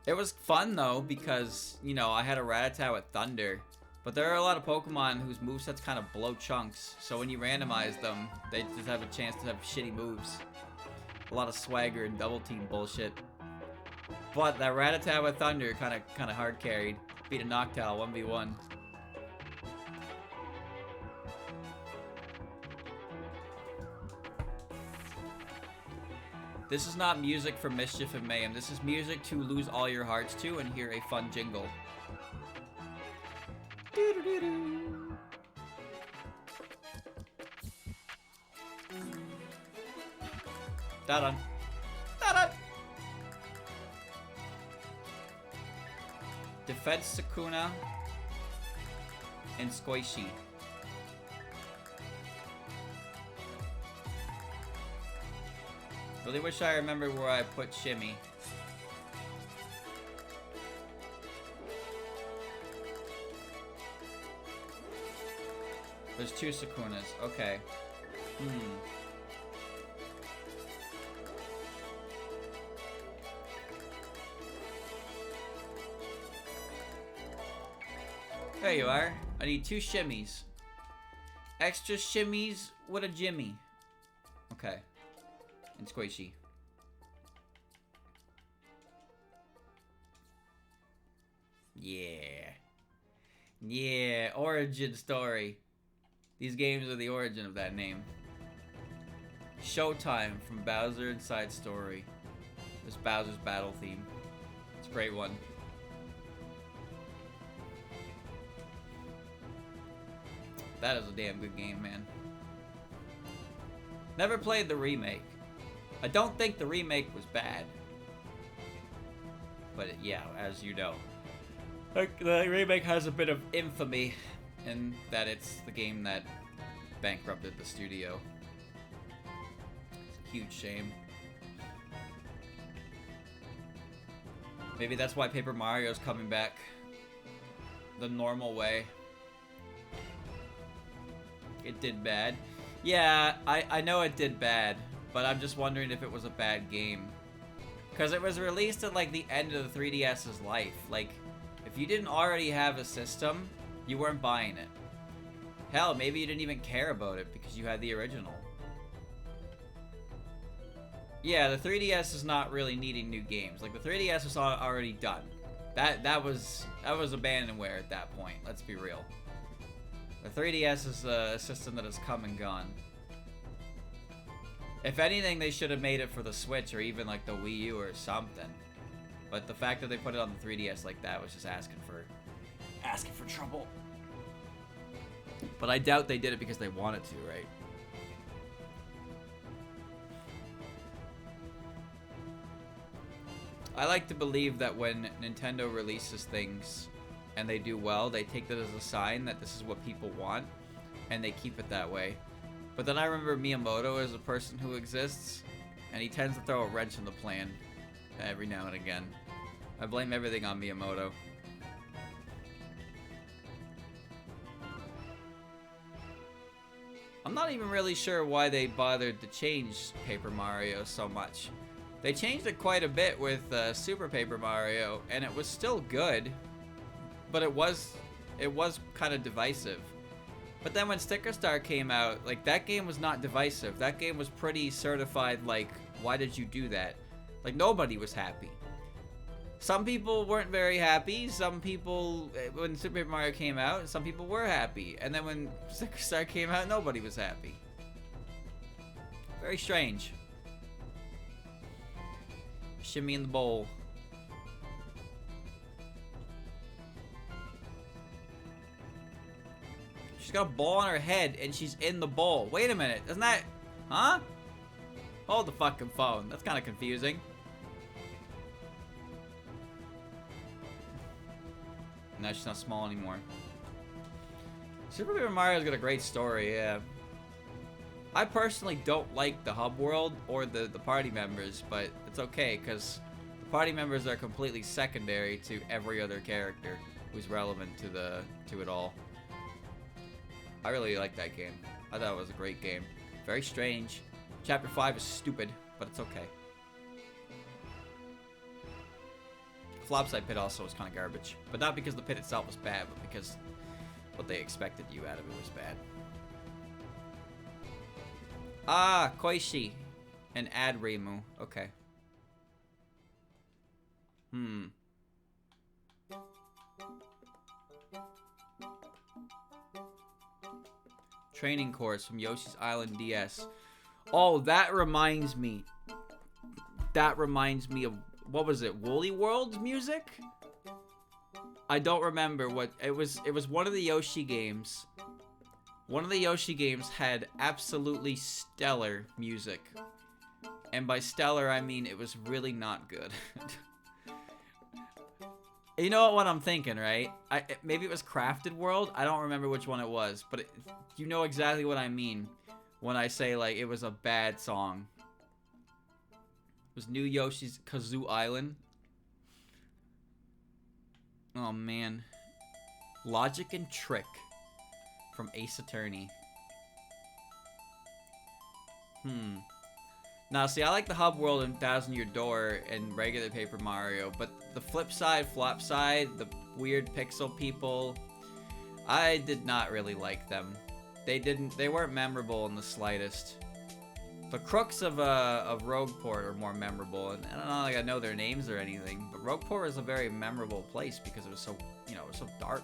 It was fun, though, because, you know, I had a Rattata with Thunder. But there are a lot of Pokemon whose movesets kind of blow chunks. So when you randomize them, they just have a chance to have shitty moves. A lot of swagger and double team bullshit. But that Rattata with Thunder kind of hard carried. Beat a Noctowl 1v1. This is not music for mischief and mayhem. This is music to lose all your hearts to and hear a fun jingle. Da-dun. Da-dun. Defense Sukuna and Squishy. Really wish I remembered where I put Shimmy. There's 2 Sukunas. Okay. There you are. I need 2 shimmies. Extra shimmies with a Jimmy. Okay. And squishy. Yeah. Yeah, origin story. These games are the origin of that name. Showtime from Bowser Inside Story. This Bowser's battle theme. It's a great one. That is a damn good game, man. Never played the remake. I don't think the remake was bad. But yeah, as you know. The remake has a bit of infamy in that it's the game that bankrupted the studio. It's a huge shame. Maybe that's why Paper Mario's coming back the normal way. It did bad. Yeah, I know it did bad, but I'm just wondering if it was a bad game. Because it was released at like the end of the 3DS's life. Like, if you didn't already have a system, you weren't buying it. Hell, maybe you didn't even care about it because you had the original. Yeah, the 3DS is not really needing new games. Like, the 3DS was already done. That was abandonware at that point, let's be real. The 3DS is a system that has come and gone. If anything, they should have made it for the Switch or even like the Wii U or something. But the fact that they put it on the 3DS like that was just asking for trouble. But I doubt they did it because they wanted to, right? I like to believe that when Nintendo releases things and they do well, they take that as a sign that this is what people want, and they keep it that way. But then I remember Miyamoto as a person who exists, and he tends to throw a wrench in the plan every now and again. I blame everything on Miyamoto. I'm not even really sure why they bothered to change Paper Mario so much. They changed it quite a bit with Super Paper Mario, and it was still good. But it was kind of divisive. But then when Sticker Star came out, like, that game was not divisive. That game was pretty certified, like, why did you do that? Like, nobody was happy. Some people weren't very happy. Some people, when Super Paper Mario came out, some people were happy. And then when Sticker Star came out, nobody was happy. Very strange. Shimmy in the bowl. She's got a ball on her head and she's in the bowl. Wait a minute, isn't that... Huh? Hold the fucking phone. That's kind of confusing. No, she's not small anymore. Super Paper Mario's got a great story, yeah. I personally don't like the hub world or the party members, but it's okay, because the party members are completely secondary to every other character who's relevant to it all. I really like that game. I thought it was a great game. Very strange. Chapter 5 is stupid, but it's okay. Flopside Pit also was kind of garbage. But not because the pit itself was bad, but because what they expected you out of it was bad. Ah, Koishi. And Ad Reimu. Okay. Training course from Yoshi's Island DS. Oh, that reminds me. That reminds me of, what was it? Woolly World's music? I don't remember what it was. It was one of the Yoshi games. One of the Yoshi games had absolutely stellar music. And by stellar, I mean it was really not good. You know what I'm thinking, right? Maybe it was Crafted World. I don't remember which one it was, but you know exactly what I mean when I say, like, it was a bad song. It was New Yoshi's Kazoo Island. Oh, man. Logic and Trick from Ace Attorney. Now, see, I like the Hub World and Thousand Year Door and regular Paper Mario, but the flip side, flop side, the weird pixel people, I did not really like them. They weren't memorable in the slightest. The crooks of Rogueport are more memorable, and I don't know, like I know their names or anything, but Rogueport is a very memorable place because it was so, you know, it was so dark.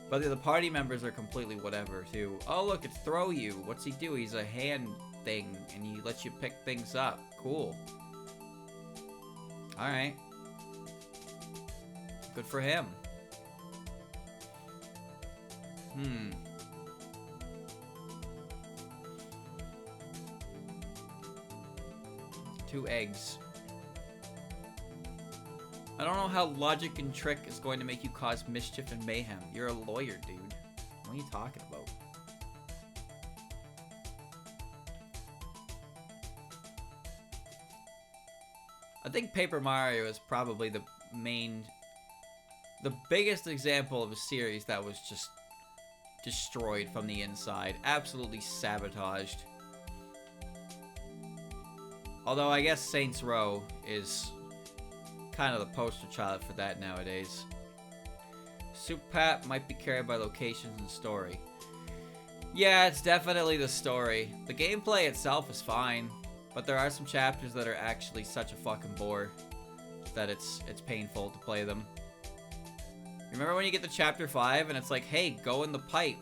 But the party members are completely whatever too. Oh look, it's Throw You. What's he do? He's a hand thing, and he lets you pick things up. Cool. All right. Good for him. 2 eggs. I don't know how logic and trick is going to make you cause mischief and mayhem. You're a lawyer, dude. What are you talking about? I think Paper Mario is probably the biggest example of a series that was just destroyed from the inside. Absolutely sabotaged. Although I guess Saints Row is kind of the poster child for that nowadays. Soup Pat might be carried by locations and story. Yeah, it's definitely the story. The gameplay itself is fine, but there are some chapters that are actually such a fucking bore that it's painful to play them. Remember when you get to chapter 5 and it's like, hey, go in the pipe,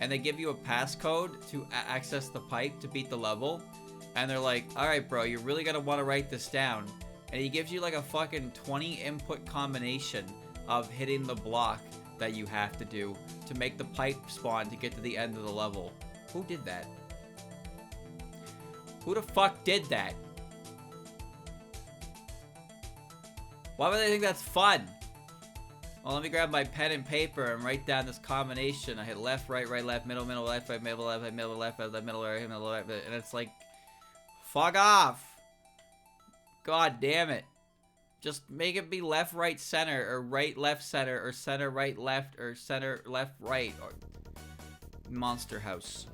and they give you a passcode to access the pipe to beat the level, and they're like, alright bro, you're really gonna want to write this down. And he gives you like a fucking 20 input combination of hitting the block that you have to do to make the pipe spawn to get to the end of the level. Who did that? Who the fuck did that? Why would they think that's fun? Well, let me grab my pen and paper and write down this combination. I hit left, right, left, middle, left, right, middle, left, middle, left, middle, right, middle, right, and it's like, fuck off. God damn it. Just make it be left, right, center, or right, left, center, or center, right, left, or center, left, right, or Monster House.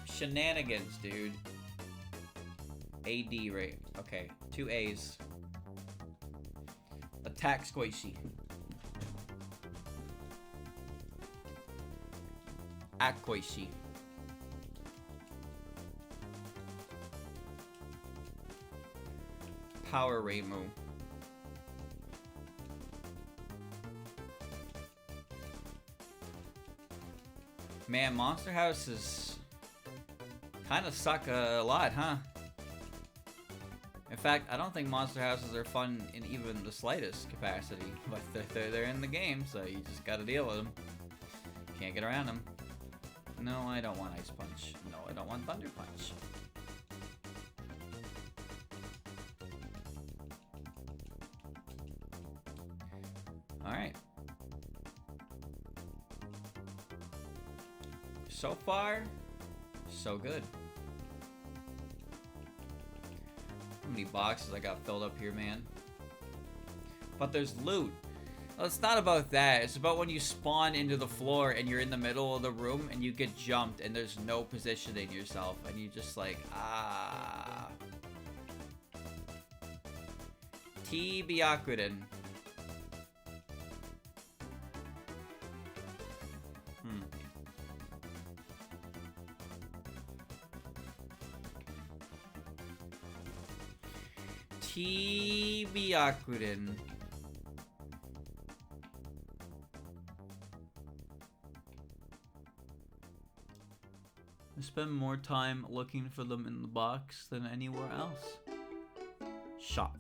Shenanigans, dude. AD rate. Okay, 2 A's. Attack Squishy. Aquishy. Power Reimu. Man, Monster House is kind of suck a lot, huh? In fact, I don't think Monster Houses are fun in even the slightest capacity, but they're in the game, so you just gotta deal with them. Can't get around them. No, I don't want Ice Punch. No, I don't want Thunder Punch. Alright. So far, so good. How many boxes I got filled up here, man? But there's loot. Well, it's not about that. It's about when you spawn into the floor and you're in the middle of the room and you get jumped and there's no positioning yourself and you just like, ah. T. Byakuden. T. Byakuden. I spend more time looking for them in the box than anywhere else. Shop.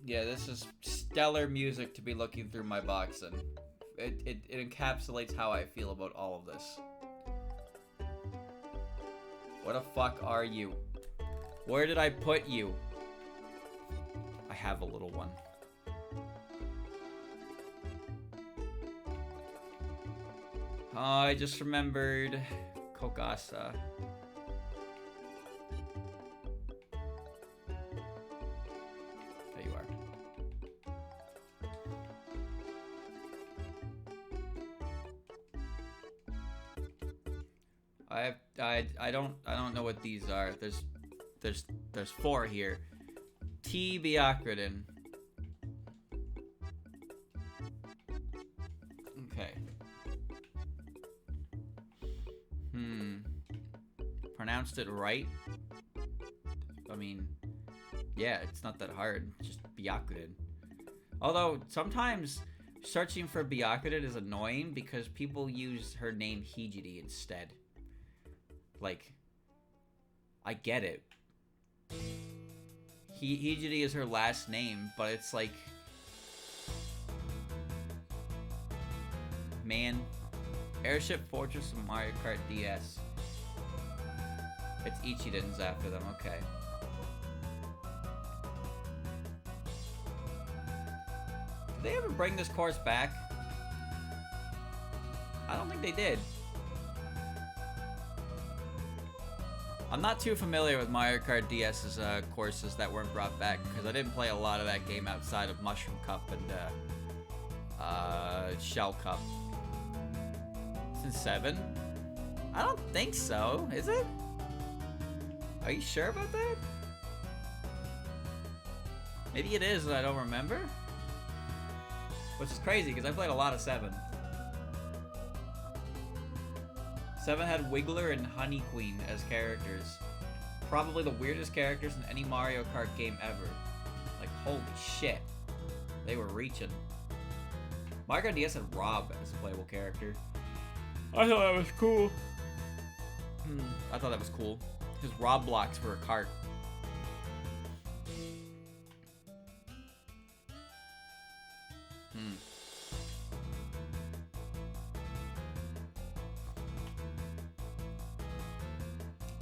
Yeah, this is stellar music to be looking through my box, and it encapsulates how I feel about all of this. What the fuck are you? Where did I put you? I have a little one. Oh, I just remembered Kokasa. I don't know what these are. There's 4 here. T Byakuren. Okay. Pronounced it right? I mean, yeah, it's not that hard. Just Byakuren. Although, sometimes searching for Byakuren is annoying because people use her name Hijiri instead. Like, I get it. Hijiri is her last name, but it's like... Man. Airship Fortress and Mario Kart DS. It's Ichiden's after them, okay. Did they ever bring this course back? I don't think they did. I'm not too familiar with Mario Kart DS's courses that weren't brought back, because I didn't play a lot of that game outside of Mushroom Cup and Shell Cup. It's in 7? I don't think so, is it? Are you sure about that? Maybe it is, and I don't remember? Which is crazy, because I played a lot of 7. 7 had Wiggler and Honey Queen as characters. Probably the weirdest characters in any Mario Kart game ever. Like, holy shit. They were reaching. Mario Kart DS had Rob as a playable character. I thought that was cool. I thought that was cool. His Rob blocks were a cart.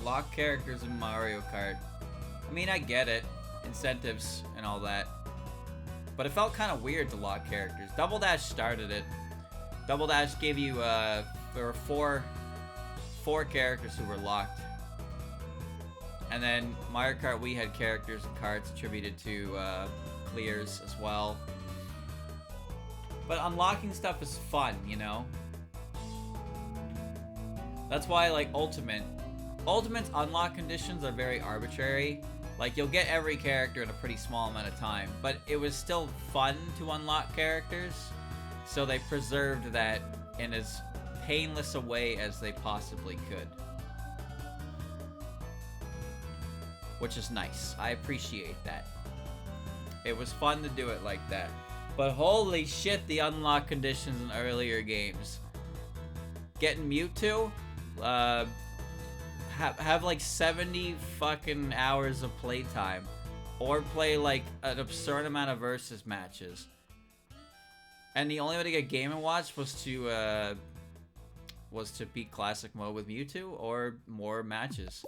Lock characters in Mario Kart. I mean, I get it. Incentives and all that. But it felt kind of weird to lock characters. Double Dash started it. Double Dash gave you, there were four characters who were locked. And then Mario Kart Wii had characters and cards attributed to clears as well. But unlocking stuff is fun, you know? That's why, like, Ultimate's unlock conditions are very arbitrary. Like, you'll get every character in a pretty small amount of time, but it was still fun to unlock characters, so they preserved that in as painless a way as they possibly could. Which is nice. I appreciate that. It was fun to do it like that. But holy shit, the unlock conditions in earlier games. Getting Mewtwo, have like 70 fucking hours of playtime, or play like an absurd amount of versus matches. And the only way to get Game & Watch was to beat Classic Mode with Mewtwo or more matches.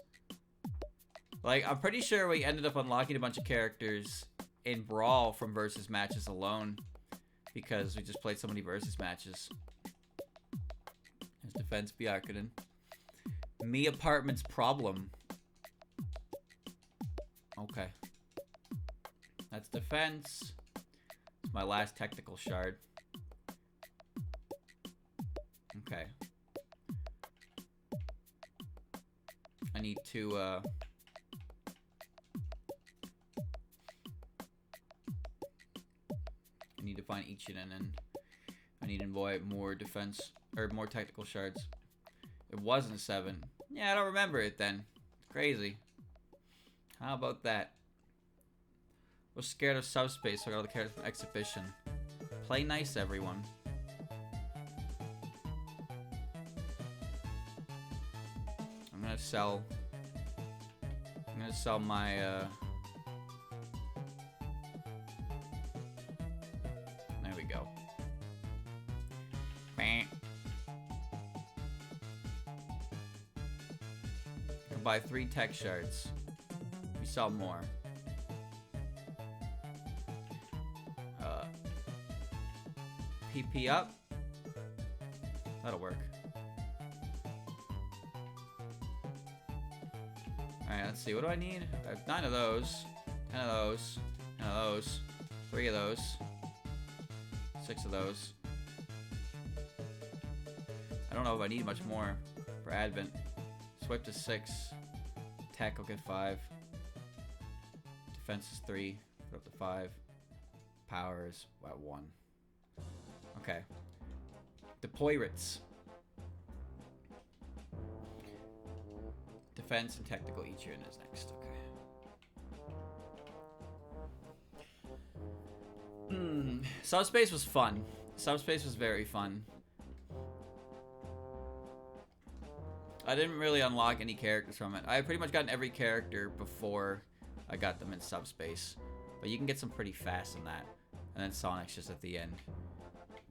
Like, I'm pretty sure we ended up unlocking a bunch of characters in Brawl from versus matches alone, because we just played so many versus matches. There's Defense Byakuren. Me Apartment's Problem. Okay. That's defense. It's my last technical shard. Okay. I need to, I need to find Ichiren, and I need to invite more defense, or more technical shards. It wasn't 7. Yeah, I don't remember it then. Crazy. How about that? Was scared of subspace, so I got all the characters from Exhibition. Play nice, everyone. I'm gonna sell my, there we go. Bam. Buy 3 tech shards. We sell more. PP up. That'll work. Alright, let's see. What do I need? I have 9 of those. 10 of those. 10 of those. 3 of those. 6 of those. I don't know if I need much more for Advent. Swipe to 6. Attack will get 5. Defense is 3. Put up to 5. Power is at 1. Okay. The Pirates. Defense and technical each unit is next. Okay. Subspace was fun. Subspace was very fun. I didn't really unlock any characters from it. I had pretty much gotten every character before I got them in Subspace. But you can get some pretty fast in that. And then Sonic's just at the end,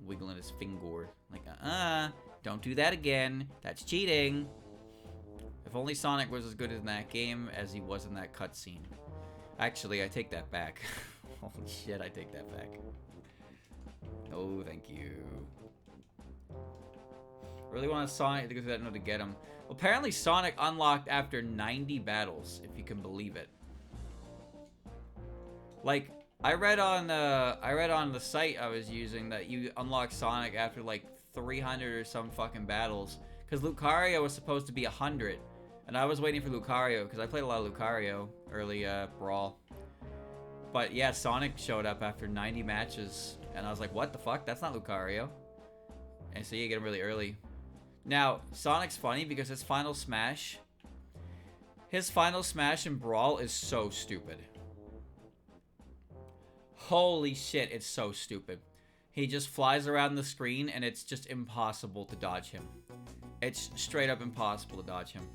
wiggling his finger. Like, don't do that again. That's cheating. If only Sonic was as good in that game as he was in that cutscene. Actually, I take that back. Holy shit, I take that back. Oh, thank you. Really wanted Sonic to go through that note to get him. Well, apparently Sonic unlocked after 90 battles, if you can believe it. Like, I read on the site I was using that you unlock Sonic after like 300 or some fucking battles. Because Lucario was supposed to be 100. And I was waiting for Lucario, because I played a lot of Lucario early Brawl. But yeah, Sonic showed up after 90 matches. And I was like, what the fuck? That's not Lucario. And so you get him really early. Now, Sonic's funny because his final smash in Brawl is so stupid. Holy shit, it's so stupid. He just flies around the screen and it's just impossible to dodge him. It's straight up impossible to dodge him.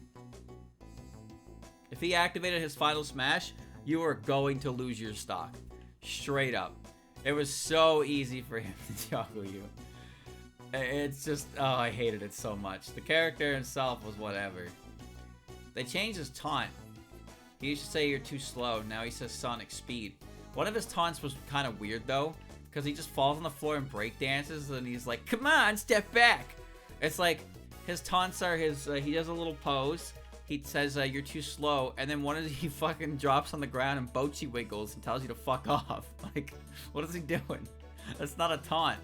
If he activated his final smash, you are going to lose your stock. Straight up. It was so easy for him to juggle you. It's just, oh, I hated it so much. The character himself was whatever. They changed his taunt. He used to say you're too slow. Now he says Sonic speed. One of his taunts was kind of weird though, because he just falls on the floor and break dances, and he's like, "Come on, step back." It's like his taunts are his. He does a little pose. He says you're too slow, and then he fucking drops on the ground and bochi wiggles and tells you to fuck off. Like, what is he doing? That's not a taunt.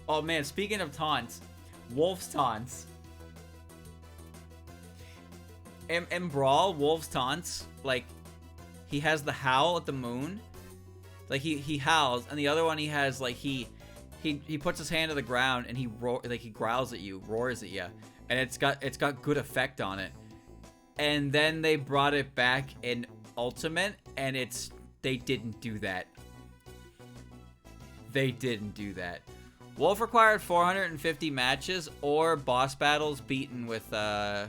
Oh man, speaking of taunts, Wolf's taunts. In Brawl, Wolf's taunts, like, he has the howl at the moon. Like, he howls, and the other one he has, like, he puts his hand to the ground and he growls at you, roars at you, and it's got good effect on it. And then they brought it back in Ultimate, and they didn't do that. They didn't do that. Wolf required 450 matches or boss battles beaten with I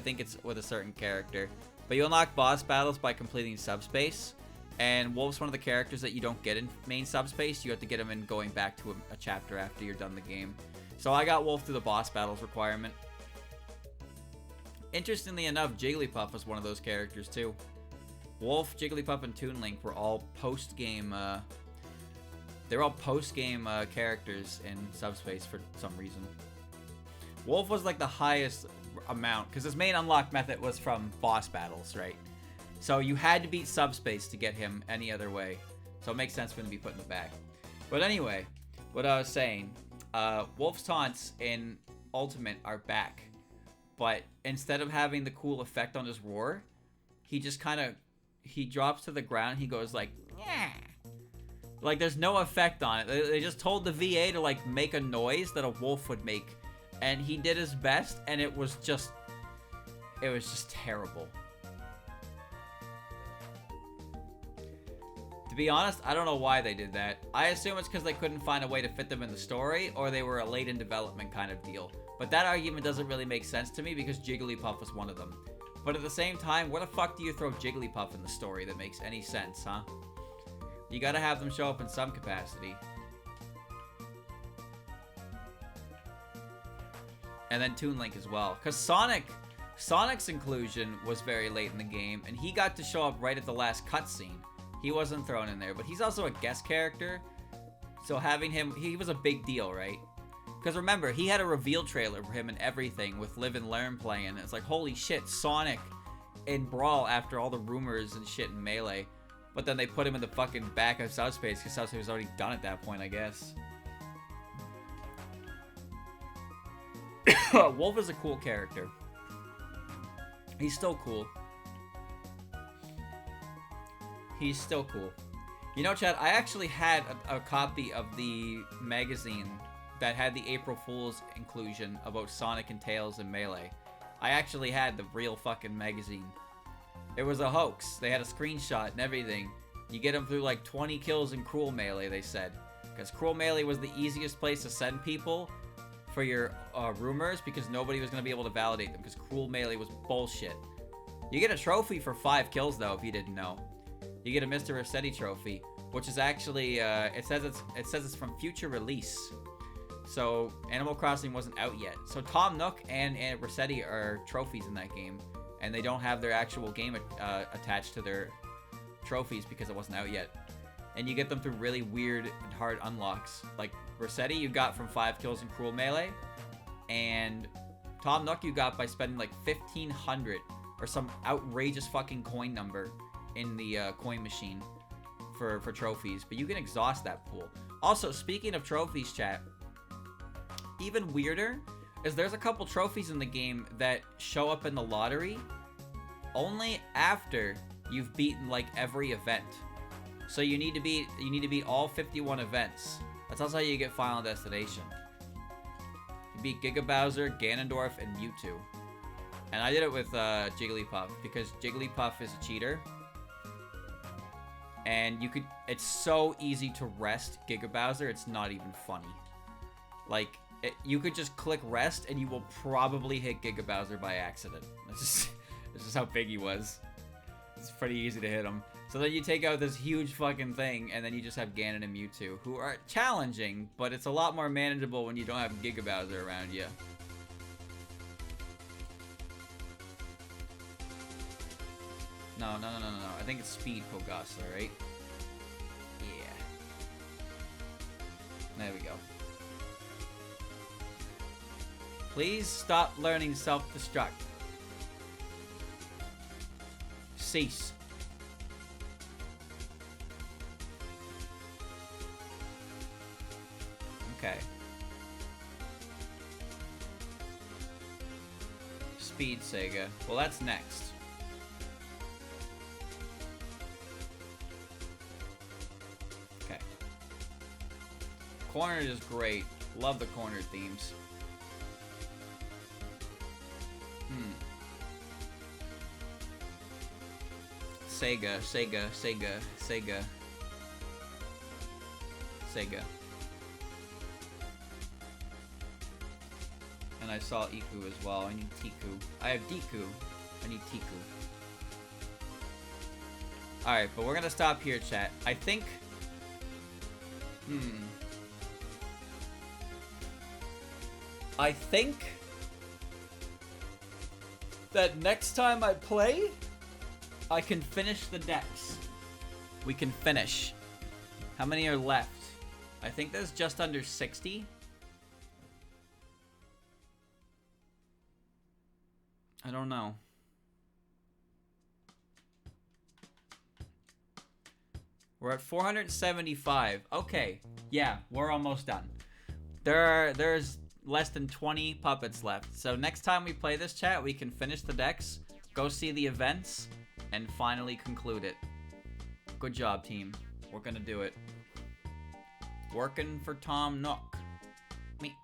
think it's with a certain character. But you unlock boss battles by completing Subspace. And Wolf's one of the characters that you don't get in main Subspace. You have to get him in going back to a chapter after you're done the game. So I got Wolf through the boss battles requirement. Interestingly enough, Jigglypuff was one of those characters too. Wolf, Jigglypuff, and Toon Link were all post-game they're all post-game characters in Subspace for some reason. Wolf was like the highest amount, because his main unlock method was from boss battles, right? So you had to beat Subspace to get him any other way. So it makes sense for him to be put in the back. But anyway, what I was saying, Wolf's taunts in Ultimate are back. But instead of having the cool effect on his roar, he just he drops to the ground, he goes like, yeah. Like, there's no effect on it. They just told the VA to, like, make a noise that a wolf would make. And he did his best, and it was just terrible. To be honest, I don't know why they did that. I assume it's because they couldn't find a way to fit them in the story, or they were a late in development kind of deal. But that argument doesn't really make sense to me, because Jigglypuff was one of them. But at the same time, where the fuck do you throw Jigglypuff in the story that makes any sense, huh? You gotta have them show up in some capacity. And then Toon Link as well. Because Sonic's inclusion was very late in the game, and he got to show up right at the last cutscene. He wasn't thrown in there, but he's also a guest character. So having him, he was a big deal, right? Because remember, he had a reveal trailer for him and everything with Live and Learn playing. It's like, holy shit, Sonic in Brawl after all the rumors and shit in Melee. But then they put him in the fucking back of Subspace because Subspace was already done at that point, I guess. Wolf is a cool character. He's still cool. He's still cool. You know, Chad, I actually had a copy of the magazine that had the April Fool's inclusion about Sonic and Tails and Melee. I actually had the real fucking magazine. It was a hoax. They had a screenshot and everything. You get them through like 20 kills in Cruel Melee, they said. Because Cruel Melee was the easiest place to send people for your rumors, because nobody was going to be able to validate them, because Cruel Melee was bullshit. You get a trophy for 5 kills, though, if you didn't know. You get a Mr. Rossetti trophy, which is actually, it says it's from future release. So, Animal Crossing wasn't out yet. So, Tom Nook and Rossetti are trophies in that game, and they don't have their actual game attached to their trophies because it wasn't out yet. And you get them through really weird and hard unlocks. Like, Rossetti you got from 5 kills in Cruel Melee, and Tom Nook you got by spending like 1,500 or some outrageous fucking coin number in the coin machine for trophies. But you can exhaust that pool. Also, speaking of trophies, chat, even weirder is there's a couple trophies in the game that show up in the lottery only after you've beaten like every event. So you need to beat all 51 events. That's also how you get Final Destination. You beat Giga Bowser, Ganondorf, and Mewtwo. And I did it with Jigglypuff because Jigglypuff is a cheater. And it's so easy to rest Giga Bowser, it's not even funny. Like, you could just click rest and you will probably hit Giga Bowser by accident. It's just how big he was. It's pretty easy to hit him. So then you take out this huge fucking thing, and then you just have Ganon and Mewtwo, who are challenging, but it's a lot more manageable when you don't have Giga Bowser around you. No. I think it's Speed Pogosla, right? Yeah. There we go. Please stop learning self-destruct. Cease. Okay. Speed Sega. Well, that's next. Okay. Cornered is great. Love the Cornered themes. Sega. And I saw Iku as well. I need Tiku. I have Deku. I need Tiku. Alright, but we're gonna stop here, chat. I think... I think... that next time I play, I can finish the decks. We can finish. How many are left? I think there's just under 60. I don't know. We're at 475. Okay. Yeah, we're almost done. There's less than 20 puppets left. So next time we play this, chat, we can finish the decks, go see the events, and finally conclude it. Good job, team. We're gonna do it. Working for Tom Nook. Me.